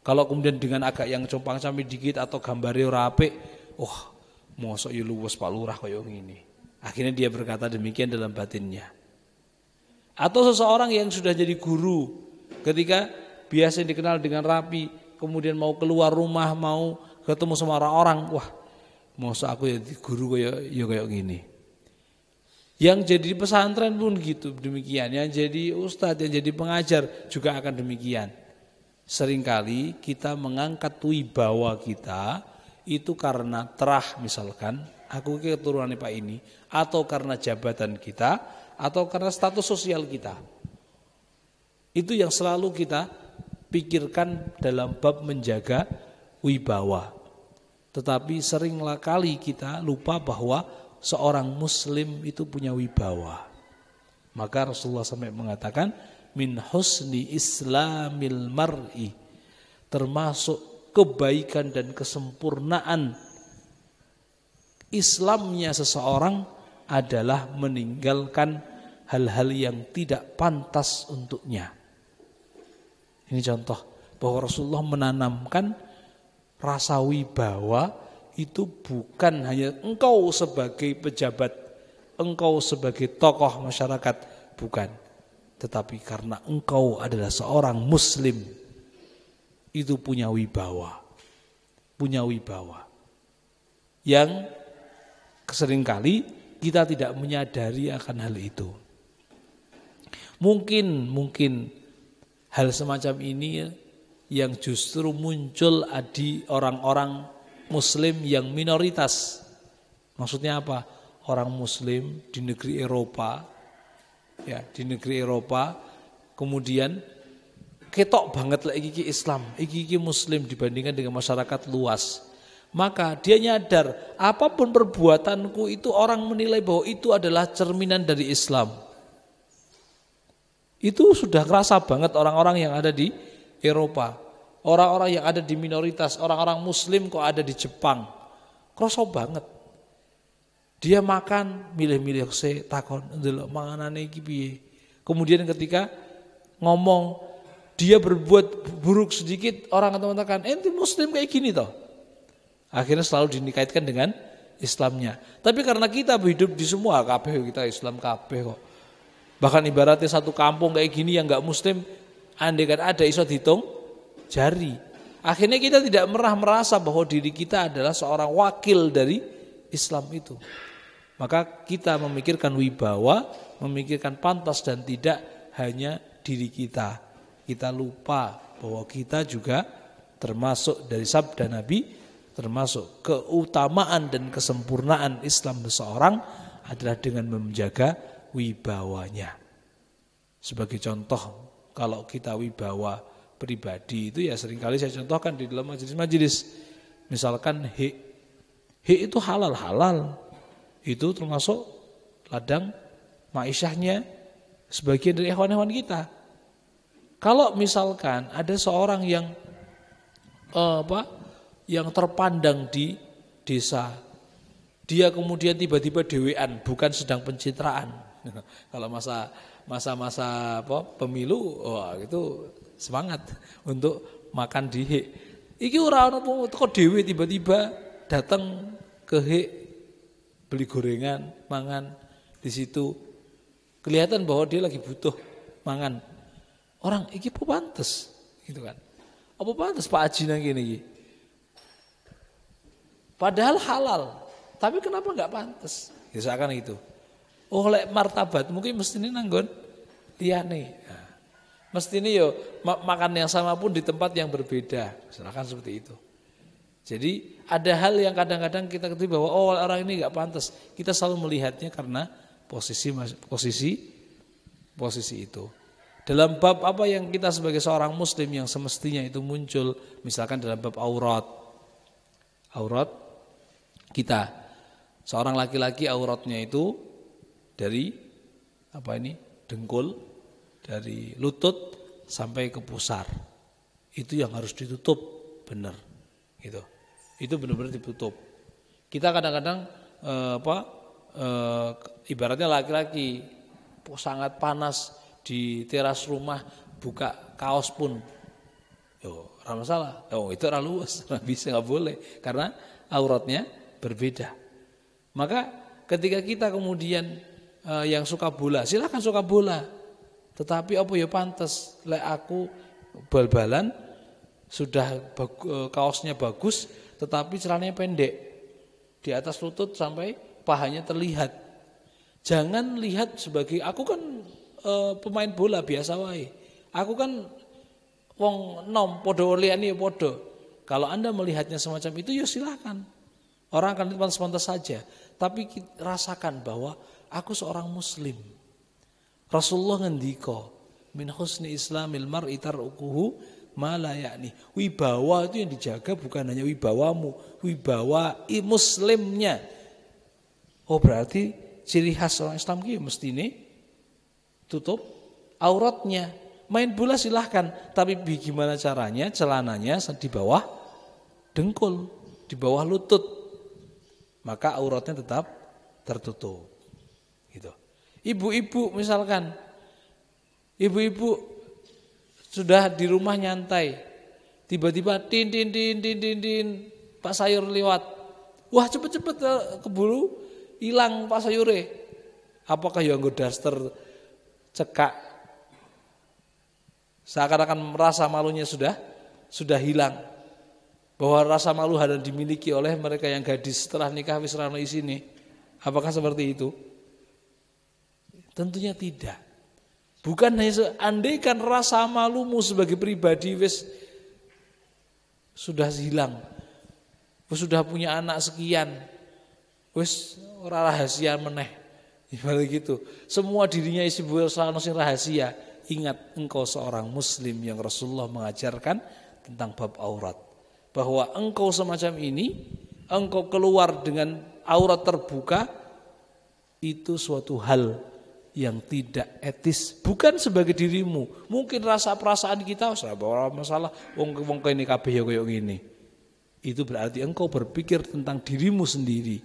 Kalau kemudian dengan agak yang compang-camping dikit atau gambarnya ora apik, mosok yo luwes Pak Lurah kaya ngene. Akhirnya dia berkata demikian dalam batinnya. Atau seseorang yang sudah jadi guru, ketika biasa dikenal dengan rapi, kemudian mau keluar rumah, mau ketemu sama orang, masa aku ya guru kayak gini. Yang jadi pesantren pun gitu demikian, yang jadi ustadz, yang jadi pengajar juga akan demikian. Seringkali kita mengangkat wibawa kita itu karena terah, misalkan aku keturunan Pak ini, atau karena jabatan kita, atau karena status sosial kita. Itu yang selalu kita pikirkan dalam bab menjaga wibawa. Tetapi seringlah kali kita lupa bahwa seorang muslim itu punya wibawa. Maka Rasulullah sampai mengatakan min husni islamil mar'i, termasuk kebaikan dan kesempurnaan Islamnya seseorang adalah meninggalkan hal-hal yang tidak pantas untuknya. Ini contoh bahwa Rasulullah menanamkan rasa wibawa itu bukan hanya engkau sebagai pejabat, engkau sebagai tokoh masyarakat, bukan. Tetapi karena engkau adalah seorang muslim, itu punya wibawa. Punya wibawa. Yang seringkali kita tidak menyadari akan hal itu. Mungkin hal semacam ini yang justru muncul di orang-orang muslim yang minoritas. Maksudnya apa? Orang muslim di negeri Eropa, ya, di negeri Eropa kemudian ketok banget lah iki Islam, iki muslim dibandingkan dengan masyarakat luas. Maka dia nyadar apapun perbuatanku itu orang menilai bahwa itu adalah cerminan dari Islam. Itu sudah kerasa banget orang-orang yang ada di Eropa. Orang-orang yang ada di minoritas, orang-orang muslim kok ada di Jepang. Kerasa banget. Dia makan milih-milih se takon ndelok manganane iki piye. Kemudian ketika ngomong dia berbuat buruk sedikit, orang akan mengatakan, "Ente muslim kayak gini toh." Akhirnya selalu dikaitkan dengan Islamnya. Tapi karena kita hidup di semua kabeh, kita Islam kabeh kok. Bahkan ibaratnya satu kampung kayak gini yang enggak muslim, andai kan ada iso dihitung jari. Akhirnya kita tidak merasa bahwa diri kita adalah seorang wakil dari Islam itu. Maka kita memikirkan wibawa, memikirkan pantas dan tidak hanya diri kita. Kita lupa bahwa kita juga termasuk dari sabda Nabi, termasuk keutamaan dan kesempurnaan Islam seseorang adalah dengan menjaga wibawanya. Sebagai contoh, kalau kita wibawa pribadi itu ya seringkali saya contohkan di dalam majelis-majelis. Misalkan hik itu halal. Itu termasuk ladang maisyahnya sebagian dari ikhwan-ikhwan kita. Kalau misalkan ada seorang yang yang terpandang di desa, dia kemudian tiba-tiba dewean, bukan sedang pencitraan. Kalau masa-masa pemilu, itu semangat untuk makan di hik. Iki ora ono teko dhewe tiba-tiba datang ke hik beli gorengan, mangan di situ. Kelihatan bahwa dia lagi butuh mangan. Orang iki apa pantes gitu kan. Apa pantes Pak Haji nang kene iki? Padahal halal, tapi kenapa enggak pantes? Ya seakan itu. Oh lek martabat mungkin mestine nanggon liyane. Nah, mestine yo makan yang sama pun di tempat yang berbeda. Misalkan seperti itu. Jadi ada hal yang kadang-kadang kita ketahui bahwa orang ini enggak pantas. Kita selalu melihatnya karena posisi itu. Dalam bab apa yang kita sebagai seorang muslim yang semestinya itu muncul, misalkan dalam bab aurat kita, seorang laki-laki auratnya itu dari dengkul, dari lutut sampai ke pusar. Itu yang harus ditutup benar, gitu. Itu benar-benar ditutup. Kita kadang-kadang ibaratnya laki-laki sangat panas di teras rumah buka kaos pun, ora masalah. Itu ora luwes, ora bisa, nggak boleh karena auratnya berbeda. Maka ketika kita kemudian yang suka bola, silakan suka bola. Tetapi apa ya pantas, lek aku bal-balan sudah kaosnya bagus, tetapi celananya pendek di atas lutut sampai pahanya terlihat. Jangan lihat sebagai aku kan pemain bola biasa wae. Aku kan wong nom podo liyane podo. Kalau Anda melihatnya semacam itu ya silakan. Orang akan pantas-pantas saja, tapi rasakan bahwa aku seorang muslim. Rasulullah ngendika, min husni islamil mar'i tarkuhu malah yakni. Wibawa itu yang dijaga bukan hanya wibawamu, wibawa muslimnya. Oh berarti ciri khas orang Islam ki mesti ini tutup auratnya. Main bola silahkan, tapi bagaimana caranya? Celananya di bawah dengkul, di bawah lutut. Maka auratnya tetap tertutup. Gitu. Ibu-ibu misalkan, ibu-ibu sudah di rumah nyantai, tiba-tiba tin Pak sayur lewat. Wah cepet-cepet keburu hilang Pak sayure. Apakah yang nggo daster cekak? Seakan-akan merasa malunya sudah hilang. Bahwa rasa malu hanya dimiliki oleh mereka yang gadis setelah nikah wis ra ono isine. Apakah seperti itu? Tentunya tidak. Bukan hanya andaikan rasa malumu sebagai pribadi wis sudah hilang. Wis sudah punya anak sekian. Wis ora rahasia meneh. Ibarat gitu. Semua dirinya isi buah sing rahasia. Ingat engkau seorang muslim yang Rasulullah mengajarkan tentang bab aurat. Bahwa engkau semacam ini, engkau keluar dengan aurat terbuka, itu suatu hal yang tidak etis. Bukan sebagai dirimu. Mungkin rasa perasaan kita, bahwa masalah, wong ini kabeh ya kayak gini. Itu berarti engkau berpikir tentang dirimu sendiri.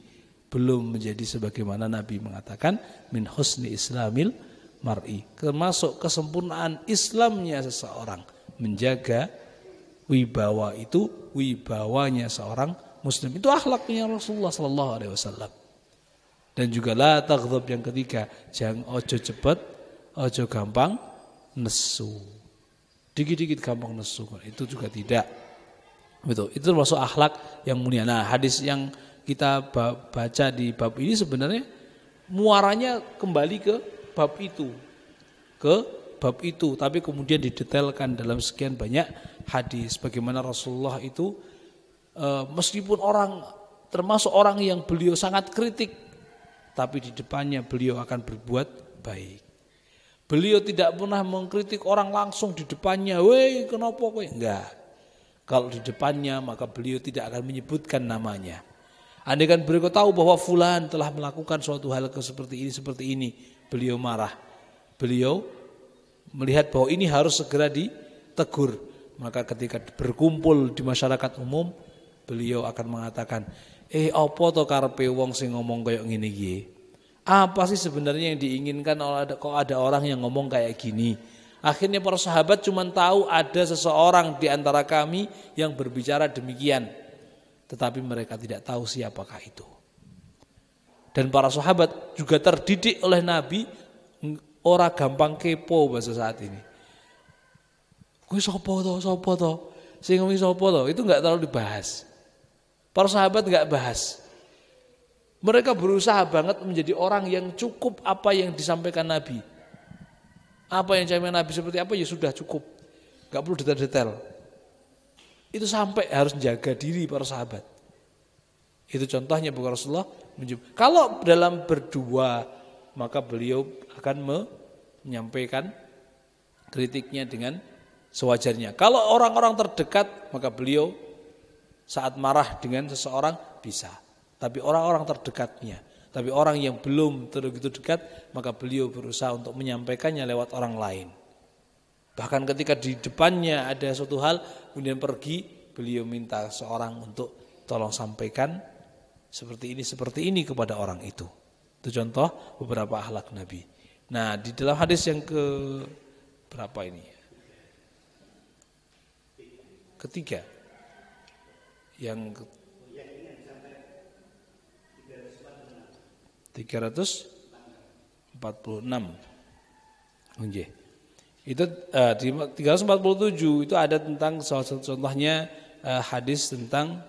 Belum menjadi sebagaimana Nabi mengatakan, min husni islamil mar'i, termasuk kesempurnaan Islamnya seseorang menjaga wibawa itu, wibawanya seorang muslim. Itu akhlaknya Rasulullah sallallahu alaihi wasallam. Dan juga la taghdab yang ketiga, jangan ojo cepet, ojo gampang nesu. Dikit-dikit gampang nesu, itu juga tidak. Betul. Itu termasuk akhlak yang mulia. Nah, hadis yang kita baca di bab ini sebenarnya muaranya kembali ke bab itu, tapi kemudian didetailkan dalam sekian banyak hadis. Bagaimana Rasulullah itu meskipun orang termasuk orang yang beliau sangat kritik, tapi di depannya beliau akan berbuat baik. Beliau tidak pernah mengkritik orang langsung di depannya, weh kenapa kowe? Enggak. Kalau di depannya maka beliau tidak akan menyebutkan namanya. Andaikan beliau tahu bahwa fulan telah melakukan suatu hal seperti ini, beliau marah. Beliau melihat bahwa ini harus segera ditegur. Maka ketika berkumpul di masyarakat umum, beliau akan mengatakan, apa to karepe wong sing ngomong kayak ngene iki? Apa sih sebenarnya yang diinginkan kok ada orang yang ngomong kayak gini? Akhirnya para sahabat cuma tahu ada seseorang di antara kami yang berbicara demikian. Tetapi mereka tidak tahu siapakah itu. Dan para sahabat juga terdidik oleh Nabi, ora gampang kepo bahasa saat ini. Kuwi sapa to? Sing ngomong sapa to? Itu enggak terlalu dibahas. Para sahabat enggak bahas. Mereka berusaha banget menjadi orang yang cukup apa yang disampaikan Nabi. Apa yang disampaikan Nabi seperti apa ya sudah cukup. Enggak perlu detail-detail. Itu sampai harus menjaga diri para sahabat. Itu contohnya bukan Rasulullah. Kalau dalam berdua, maka beliau akan menyampaikan kritiknya dengan sewajarnya. Kalau orang-orang terdekat, maka beliau saat marah dengan seseorang bisa. Tapi orang-orang terdekatnya, tapi orang yang belum begitu dekat, maka beliau berusaha untuk menyampaikannya lewat orang lain. Bahkan ketika di depannya ada suatu hal, kemudian pergi, beliau minta seorang untuk tolong sampaikan seperti ini kepada orang itu. Itu contoh beberapa akhlak Nabi. Nah, di dalam hadis yang ke berapa ini? Ketiga. Yang 346. Nggih. Itu di 347 itu ada tentang salah satu contohnya hadis tentang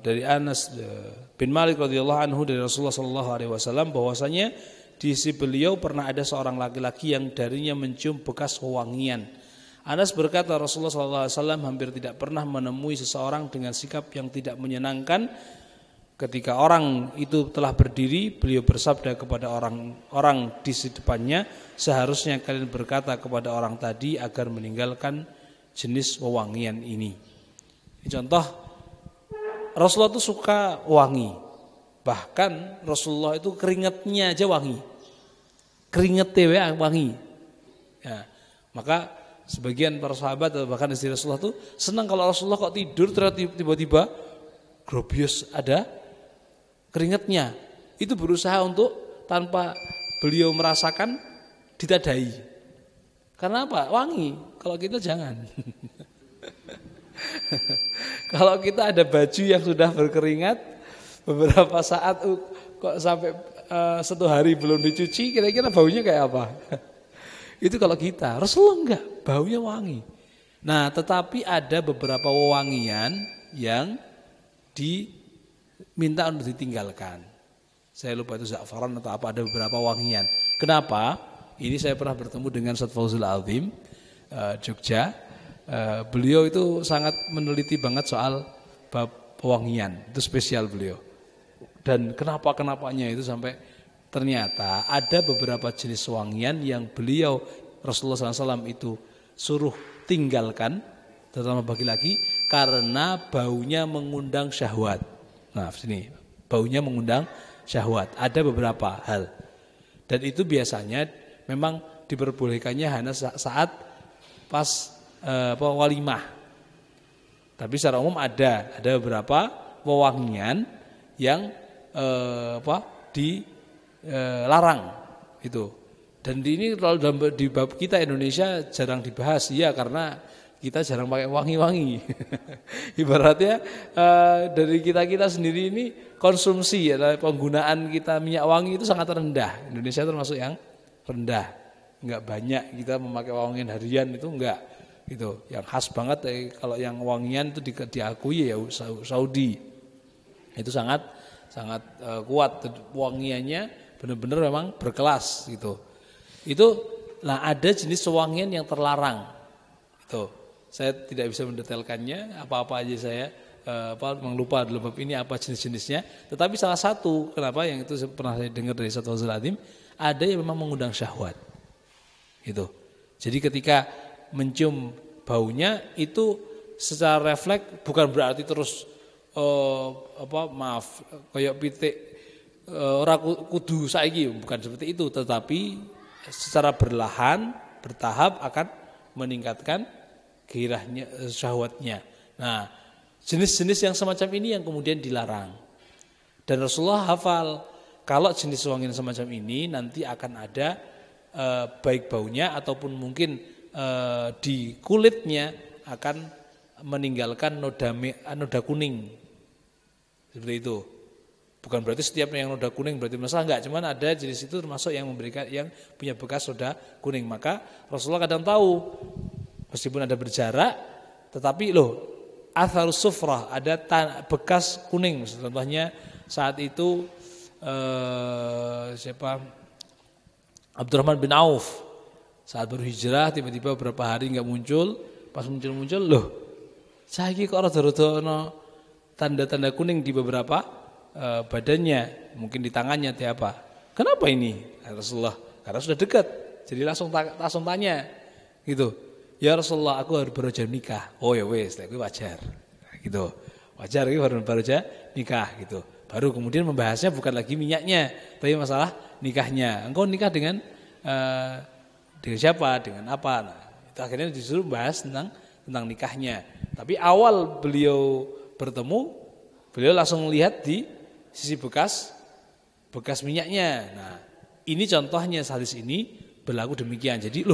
dari Anas bin Malik radhiyallahu anhu dari Rasulullah sallallahu alaihi wasallam bahwasanya di sisi beliau pernah ada seorang laki-laki yang darinya mencium bekas wewangian. Anas berkata Rasulullah sallallahu alaihi wasallam hampir tidak pernah menemui seseorang dengan sikap yang tidak menyenangkan Ketika orang itu telah berdiri, beliau bersabda kepada orang-orang di depannya, seharusnya kalian berkata kepada orang tadi agar meninggalkan jenis wewangian ini. Ini contoh, Rasulullah itu suka wangi. Bahkan Rasulullah itu keringatnya aja wangi. Keringetnya wangi. Ya, maka sebagian para sahabat atau bahkan istri Rasulullah itu senang kalau Rasulullah kok tidur ternyata tiba-tiba grobius ada keringatnya. Itu berusaha untuk tanpa beliau merasakan ditadai. Karena apa? Wangi. Kalau kita jangan. Kalau kita ada baju yang sudah berkeringat beberapa saat kok sampai 1 hari belum dicuci, kira-kira baunya kayak apa? Itu kalau kita. Rasulullah enggak, baunya wangi. Nah, tetapi ada beberapa wewangian yang diminta untuk ditinggalkan. Saya lupa itu za'faran atau apa, ada beberapa wangian. Kenapa? Ini saya pernah bertemu dengan Ustaz Fauzul Azim Jogja. Beliau itu sangat meneliti banget soal bab wangian. Itu spesial beliau. Dan kenapa-kenapanya itu sampai ternyata ada beberapa jenis wangian yang beliau Rasulullah SAW itu suruh tinggalkan, terutama bagi laki, karena baunya mengundang syahwat. Nah, sini baunya mengundang syahwat. Ada beberapa hal. Dan itu biasanya memang diperbolehkannya hanya saat pas walimah. Tapi secara umum ada beberapa wewangian yang dilarang itu. Dan ini kalau di bab kita Indonesia jarang dibahas, ya karena kita jarang pakai wangi-wangi. Ibaratnya dari kita sendiri ini konsumsi ya, penggunaan kita minyak wangi itu sangat rendah. Indonesia termasuk yang rendah. Enggak banyak kita memakai wangian harian, itu enggak. Itu yang khas banget kalau yang wangian itu diakui ya Saudi. Itu sangat kuat wangiannya, benar-benar memang berkelas gitu. Nah ada jenis wewangian yang terlarang. Itu saya tidak bisa mendetailkannya, apa-apa aja saya memang lupa dalam bab ini apa jenis-jenisnya. Tetapi salah satu kenapa yang itu pernah saya dengar dari Ustaz Fauzul Azim, ada yang memang mengundang syahwat. Itu. Jadi ketika mencium baunya itu secara refleks, bukan berarti terus kayak pitik ora kudu saiki, bukan seperti itu, tetapi secara berlahan, bertahap akan meningkatkan gairahnya, syahwatnya. Nah, jenis-jenis yang semacam ini yang kemudian dilarang. Dan Rasulullah hafal kalau jenis wangian semacam ini nanti akan ada baik baunya ataupun mungkin di kulitnya akan meninggalkan noda kuning. Seperti itu. Bukan berarti setiap yang noda kuning berarti masalah, enggak, cuman ada jenis itu termasuk yang memberikan yang punya bekas noda kuning. Maka Rasulullah kadang tahu meskipun ada berjarak, tetapi atharus sufrah, ada bekas kuning. Contohnya saat itu Abdurrahman bin Auf saat berhijrah tiba-tiba beberapa hari enggak muncul, pas muncul saiki kok rada-rada tanda-tanda kuning di beberapa badannya, mungkin di tangannya atau apa. Kenapa ini? Rasulullah, karena sudah dekat. Jadi langsung tanya gitu. Ya Rasulullah, aku baru aja nikah. Oh ya wes, itu wajar. Gitu. Wajar ini baru aja nikah gitu. Baru kemudian membahasnya bukan lagi minyaknya, tapi masalah nikahnya. Engkau nikah dengan siapa? Dengan apa? Nah, itu akhirnya disuruh bahas tentang nikahnya. Tapi awal beliau bertemu, beliau langsung lihat di sisi bekas minyaknya. Nah, ini contohnya hadis ini berlaku demikian. Jadi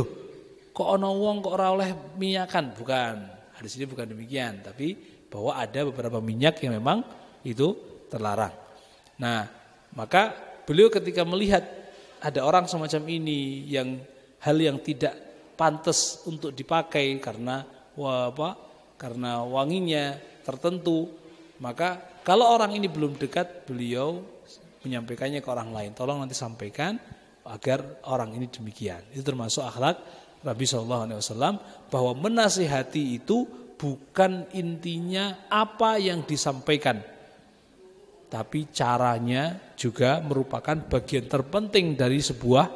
kok ana wong kok ora oleh minyakan? Bukan. Hadis ini bukan demikian, tapi bahwa ada beberapa minyak yang memang itu terlarang. Nah, maka beliau ketika melihat ada orang semacam ini yang hal yang tidak pantas untuk dipakai karena wanginya tertentu, maka kalau orang ini belum dekat, beliau menyampaikannya ke orang lain. Tolong nanti sampaikan agar orang ini demikian. Itu termasuk akhlak Nabi SAW, bahwa menasihati itu bukan intinya apa yang disampaikan, tapi caranya juga merupakan bagian terpenting dari sebuah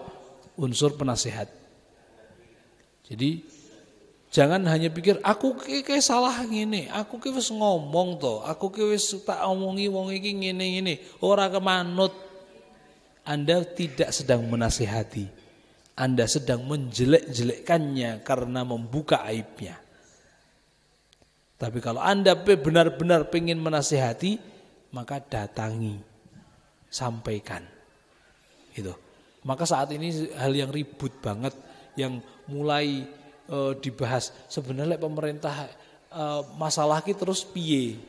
unsur penasihat. Jadi jangan hanya pikir aku ki salah ngene, aku ki wis ngomong to, aku ki wis tak omongi wong iki ngene-ngene, ora kemanut. Anda tidak sedang menasihati. Anda sedang menjelek-jelekkannya karena membuka aibnya. Tapi kalau Anda benar-benar ingin menasihati, maka datangi, sampaikan. Itu. Maka saat ini hal yang ribut banget yang mulai dibahas. Sebenarnya pemerintah masalah ki terus piye?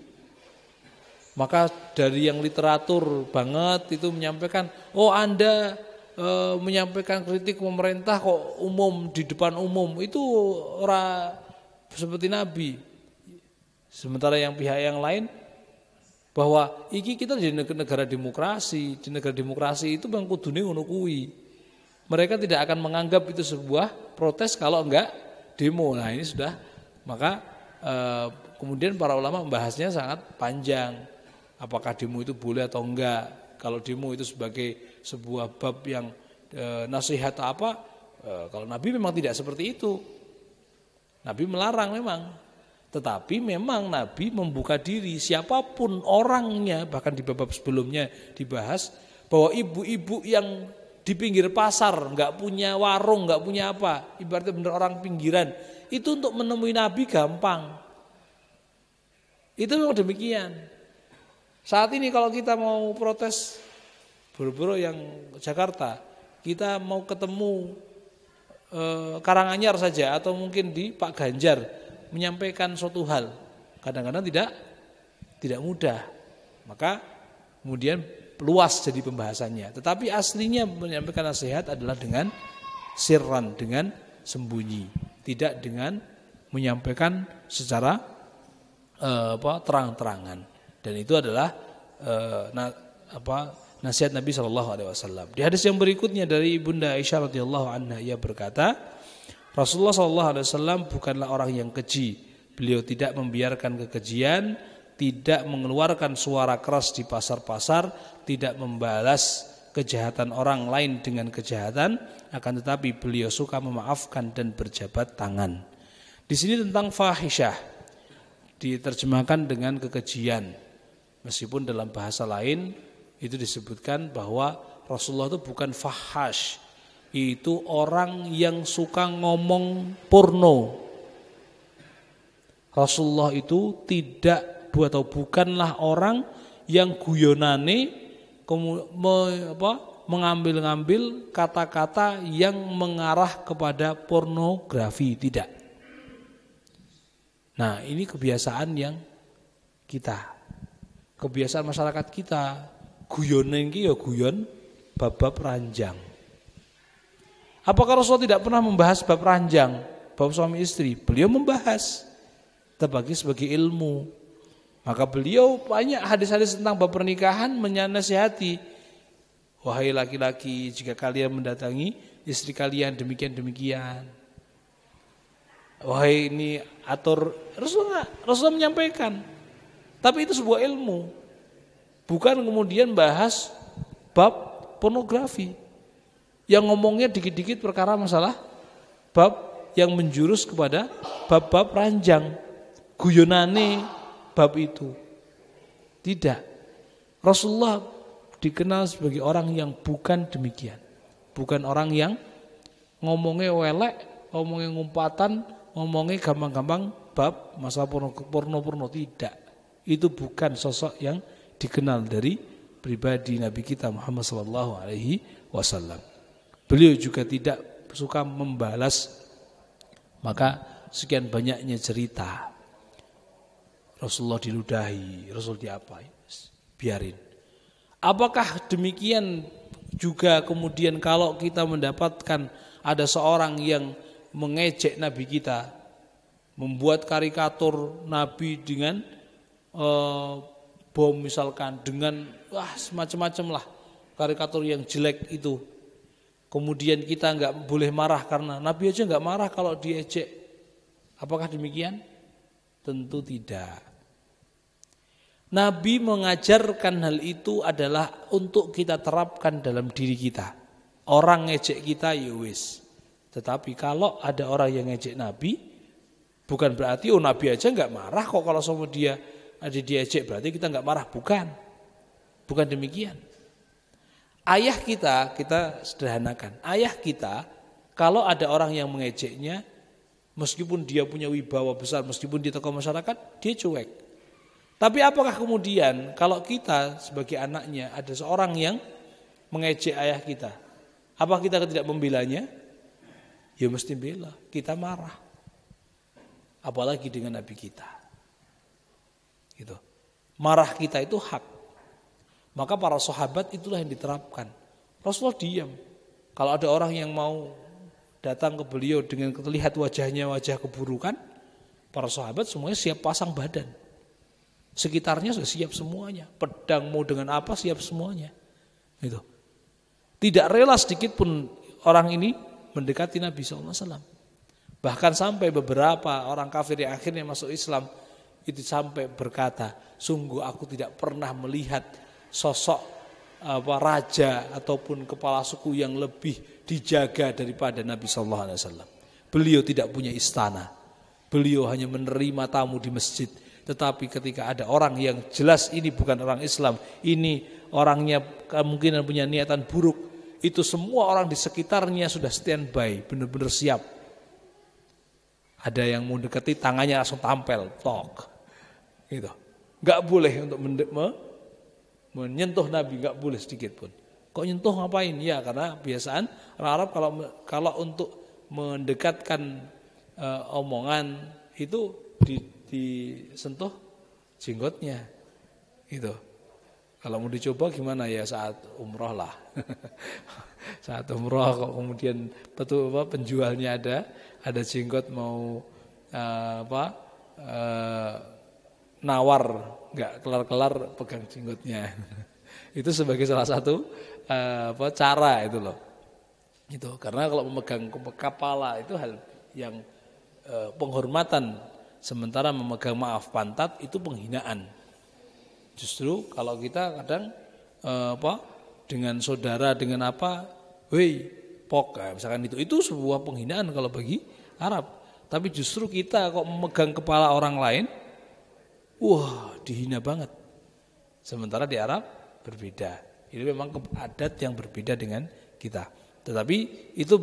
Maka dari yang literatur banget itu menyampaikan, oh Anda menyampaikan kritik pemerintah kok umum di depan umum, itu ora seperti Nabi. Sementara yang pihak yang lain bahwa iki kita di negara demokrasi, di negara demokrasi itu bang kudune ngono kuwi. Mereka tidak akan menganggap itu sebuah protes kalau enggak demo. Nah ini sudah, maka kemudian para ulama membahasnya sangat panjang. Apakah demo itu boleh atau enggak? Kalau demo itu sebagai sebuah bab yang nasihat apa? Kalau Nabi memang tidak seperti itu. Nabi melarang memang. Tetapi memang Nabi membuka diri siapapun orangnya, bahkan di bab sebelumnya dibahas bahwa ibu-ibu yang di pinggir pasar enggak punya warung, enggak punya apa, ibaratnya benar orang pinggiran, itu untuk menemui Nabi gampang. Itu memang demikian. Saat ini kalau kita mau protes boro-boro yang Jakarta, kita mau ketemu Karanganyar saja atau mungkin di Pak Ganjar menyampaikan suatu hal, kadang-kadang tidak mudah. Maka kemudian luas jadi pembahasannya. Tetapi aslinya menyampaikan nasihat adalah dengan sirran, dengan sembunyi, tidak dengan menyampaikan secara terang-terangan. Dan itu adalah nasihat Nabi SAW. Di hadis yang berikutnya dari Ibunda Aisyah radhiyallahu anha, ia berkata, Rasulullah SAW bukanlah orang yang keji. Beliau tidak membiarkan kekejian, tidak mengeluarkan suara keras di pasar-pasar, tidak membalas kejahatan orang lain dengan kejahatan, akan tetapi beliau suka memaafkan dan berjabat tangan. Di sini tentang fahisyah diterjemahkan dengan kekejian. Meskipun dalam bahasa lain itu disebutkan bahwa Rasulullah itu bukan fahash, itu orang yang suka ngomong porno. Rasulullah itu tidak atau bukanlah orang yang guyonane mengambil-ngambil kata-kata yang mengarah kepada pornografi, tidak. Nah, ini kebiasaan yang kebiasaan masyarakat kita, guyonan iki ya guyon bab-bab ranjang. Apakah Rasulullah tidak pernah membahas bab ranjang, bab suami istri? Beliau membahas, terbagi sebagai ilmu. Maka beliau banyak hadis-hadis tentang bab pernikahan menasihati, wahai laki-laki, jika kalian mendatangi istri kalian demikian-demikian. Wahai ini atur, Rasulullah menyampaikan. Tapi itu sebuah ilmu, bukan kemudian bahas bab pornografi yang ngomongnya dikit-dikit perkara masalah bab yang menjurus kepada bab-bab ranjang, guyonane bab itu. Tidak. Rasulullah dikenal sebagai orang yang bukan demikian. Bukan orang yang ngomongnya welek, ngomongnya ngumpatan, ngomongnya gampang-gampang bab masalah porno, tidak. Itu bukan sosok yang dikenal dari pribadi Nabi kita Muhammad SAW. Beliau juga tidak suka membalas. Maka sekian banyaknya cerita Rasulullah diludahi, Rasul diapain, biarin. Apakah demikian juga kemudian kalau kita mendapatkan ada seorang yang mengejek Nabi kita, membuat karikatur Nabi dengan bom misalkan, dengan semacam-macam lah karikatur yang jelek itu, kemudian kita enggak boleh marah karena Nabi aja enggak marah kalau diejek. Apakah demikian? Tentu tidak. Nabi mengajarkan hal itu adalah untuk kita terapkan dalam diri kita. Orang ngejek kita ya wis. Tetapi kalau ada orang yang ngejek Nabi, bukan berarti Nabi aja nggak marah kok kalau sama dia ada diejek berarti kita nggak marah. Bukan demikian. Ayah kita sederhanakan. Ayah kita kalau ada orang yang mengejeknya, meskipun dia punya wibawa besar, meskipun dia tokoh masyarakat, dia cuek. Tapi apakah kemudian kalau kita sebagai anaknya ada seorang yang mengejek ayah kita, apa kita tidak membelanya? Ya mesti bela, kita marah. Apalagi dengan Nabi kita. Gitu. Marah kita itu hak. Maka para sahabat itulah yang diterapkan. Rasulullah diam. Kalau ada orang yang mau datang ke beliau dengan terlihat wajahnya wajah keburukan, para sahabat semuanya siap pasang badan. Sekitarnya sudah siap semuanya. Pedang mau dengan apa siap semuanya. Gitu. Tidak rela sedikit pun orang ini mendekati Nabi SAW. Bahkan sampai beberapa orang kafir yang akhirnya masuk Islam itu sampai berkata, sungguh aku tidak pernah melihat sosok raja ataupun kepala suku yang lebih dijaga daripada Nabi SAW. Beliau tidak punya istana. Beliau hanya menerima tamu di masjid. Tetapi ketika ada orang yang jelas ini bukan orang Islam, ini orangnya kemungkinan punya niatan buruk, itu semua orang di sekitarnya sudah standby, benar-benar siap. Ada yang mau dekati tangannya langsung tampil, tok, gitu. Nggak boleh untuk menyentuh Nabi, nggak boleh sedikit pun. Kok nyentuh ngapain? Ya karena biasaan orang Arab kalau untuk mendekatkan omongan itu disentuh jenggotnya, gitu. Kalau mau dicoba gimana ya saat umroh lah, saat umroh kok kemudian penjualnya ada jenggot mau nawar, nggak kelar-kelar pegang jenggotnya, itu sebagai salah satu cara itu loh, itu karena kalau memegang kepala itu hal yang penghormatan. Sementara memegang pantat itu penghinaan. Justru kalau kita kadang dengan saudara dengan apa, woi pok, misalkan itu sebuah penghinaan kalau bagi Arab. Tapi justru kita kok memegang kepala orang lain, wah dihina banget. Sementara di Arab berbeda. Ini memang adat yang berbeda dengan kita. Tetapi itu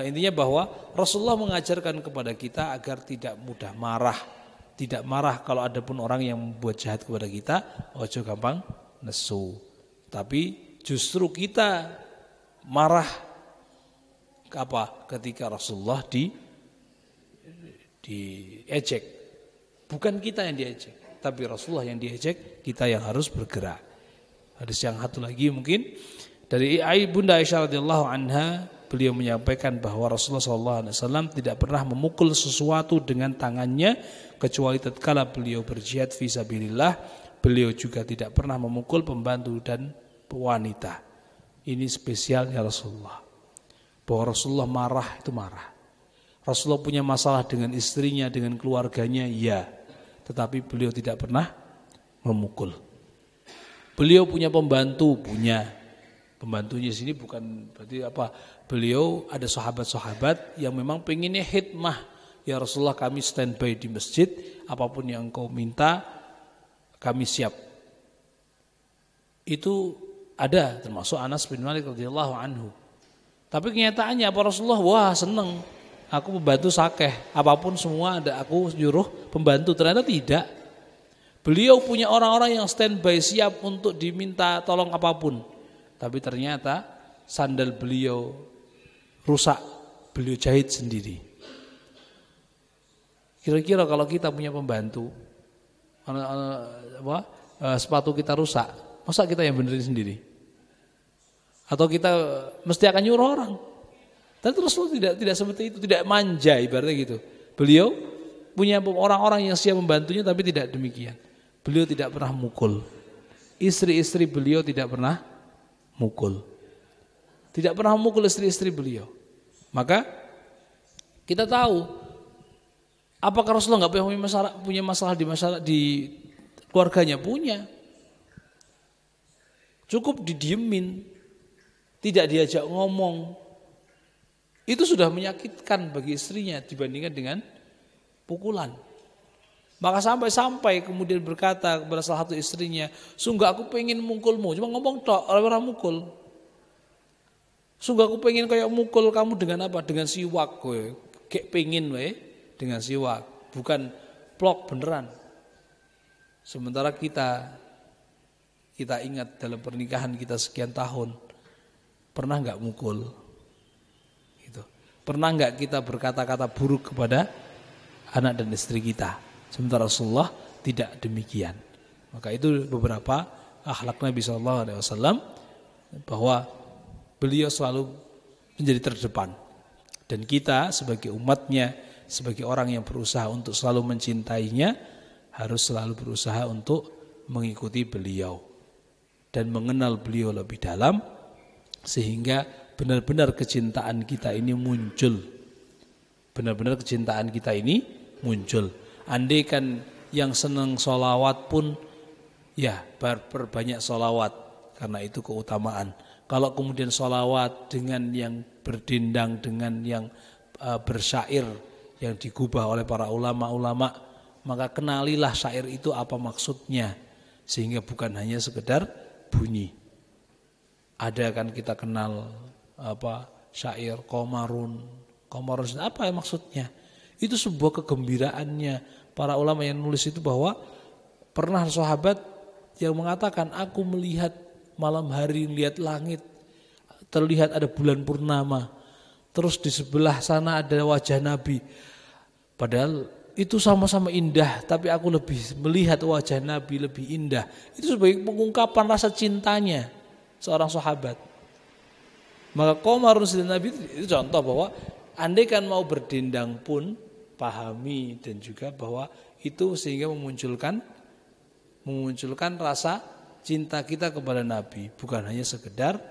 intinya bahwa Rasulullah mengajarkan kepada kita agar tidak mudah marah. Tidak marah kalau ada pun orang yang membuat jahat kepada kita, ojo gampang nesu. Tapi justru kita marah ketika Rasulullah diejek. Bukan kita yang diejek, tapi Rasulullah yang diejek, kita yang harus bergerak. Hadis yang satu lagi mungkin dari Bunda Aisyah radhiyallahu anha, beliau menyampaikan bahwa Rasulullah SAW tidak pernah memukul sesuatu dengan tangannya kecuali tatkala beliau berjihad fisabilillah. Beliau juga tidak pernah memukul pembantu dan wanita. Ini spesialnya Rasulullah. Bahwa Rasulullah marah itu marah. Rasulullah punya masalah dengan istrinya, dengan keluarganya, ya. Tetapi beliau tidak pernah memukul. Beliau punya pembantu, punya. Pembantunya sini bukan berarti apa, beliau ada sahabat-sahabat yang memang pengennya khidmah. Ya Rasulullah, kami standby di masjid, apapun yang engkau minta kami siap. Itu ada, termasuk Anas bin Malik radhiyallahu anhu. Tapi kenyataannya apa, Rasulullah wah seneng, aku pembantu sakeh, apapun semua ada, aku nyuruh pembantu. Ternyata tidak. Beliau punya orang-orang yang standby siap untuk diminta tolong apapun. Tapi ternyata sandal beliau rusak, beliau jahit sendiri. Kira-kira kalau kita punya pembantu, sepatu kita rusak, masa kita yang benerin sendiri? Atau kita mesti akan nyuruh orang? Tapi Rasulullah tidak seperti itu, tidak manja ibaratnya gitu. Beliau punya orang-orang yang siap membantunya, tapi tidak demikian. Beliau tidak pernah mukul. Istri-istri beliau tidak pernah mukul. Tidak pernah mukul istri-istri beliau. Maka kita tahu apakah Rasulullah nggak punya masalah di keluarganya punya. Cukup didiemin, tidak diajak ngomong. Itu sudah menyakitkan bagi istrinya dibandingkan dengan pukulan. Maka sampai-sampai kemudian berkata kepada salah satu istrinya, sungguh aku pengen mungkulmu, cuma ngomong tok, orang mukul. Sungguh aku pengen kayak mukul kamu dengan apa? Dengan siwak kowe. Kayak pengen dengan siwak, bukan plok beneran. Sementara kita ingat dalam pernikahan kita sekian tahun, pernah enggak mukul? Gitu. Pernah enggak kita berkata-kata buruk kepada anak dan istri kita? Sementara Rasulullah tidak demikian. Maka itu beberapa akhlak Nabi SAW, bahwa beliau selalu menjadi terdepan. Dan kita sebagai umatnya, sebagai orang yang berusaha untuk selalu mencintainya, harus selalu berusaha untuk mengikuti beliau dan mengenal beliau lebih dalam, sehingga benar-benar kecintaan kita ini muncul. Benar-benar kecintaan kita ini muncul. Andai kan yang senang sholawat pun, ya perbanyak sholawat, karena itu keutamaan. Kalau kemudian sholawat dengan yang berdendang, dengan yang bersyair, yang digubah oleh para ulama-ulama, maka kenalilah syair itu apa maksudnya, sehingga bukan hanya sekedar bunyi. Ada kan kita kenal syair Qamarun apa yang maksudnya? Itu sebuah kegembiraannya para ulama yang nulis itu, bahwa pernah sahabat yang mengatakan, aku melihat malam hari, lihat langit, terlihat ada bulan purnama, terus di sebelah sana ada wajah Nabi. Padahal itu sama-sama indah, tapi aku lebih melihat wajah Nabi lebih indah. Itu sebagai pengungkapan rasa cintanya seorang sahabat. Maka Qamarun dan Nabi itu contoh bahwa andai kan mau berdendang pun pahami, dan juga bahwa itu sehingga memunculkan rasa cinta kita kepada Nabi, bukan hanya sekedar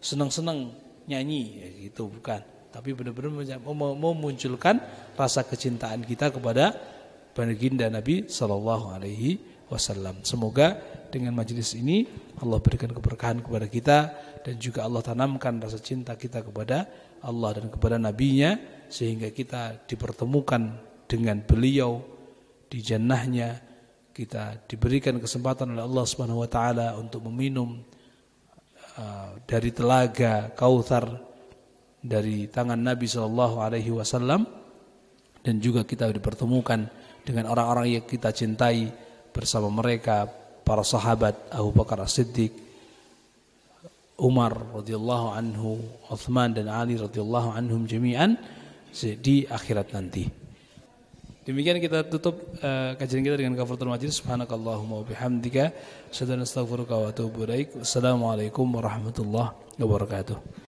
senang-senang nyanyi ya gitu, bukan, tapi benar-benar memunculkan rasa kecintaan kita kepada baginda Nabi sallallahu alaihi wasallam. Semoga dengan majelis ini Allah berikan keberkahan kepada kita, dan juga Allah tanamkan rasa cinta kita kepada Allah dan kepada Nabi-Nya, sehingga kita dipertemukan dengan beliau di jannahnya. Kita diberikan kesempatan oleh Allah Subhanahu wa taala untuk meminum dari telaga Kautsar dari tangan Nabi sallallahu alaihi wasallam, dan juga kita dipertemukan dengan orang-orang yang kita cintai bersama mereka, para sahabat Abu Bakar As-Siddiq, Umar radhiyallahu anhu, Utsman dan Ali radhiyallahu anhum jami'an di akhirat nanti. Demikian kita tutup kajian kita dengan kafaratul majlis. Subhanakallahumma wa bihamdika, asyhadu an la ilaha illa anta, astaghfiruka wa atubu ilaik. Wassalamualaikum warahmatullahi wabarakatuh.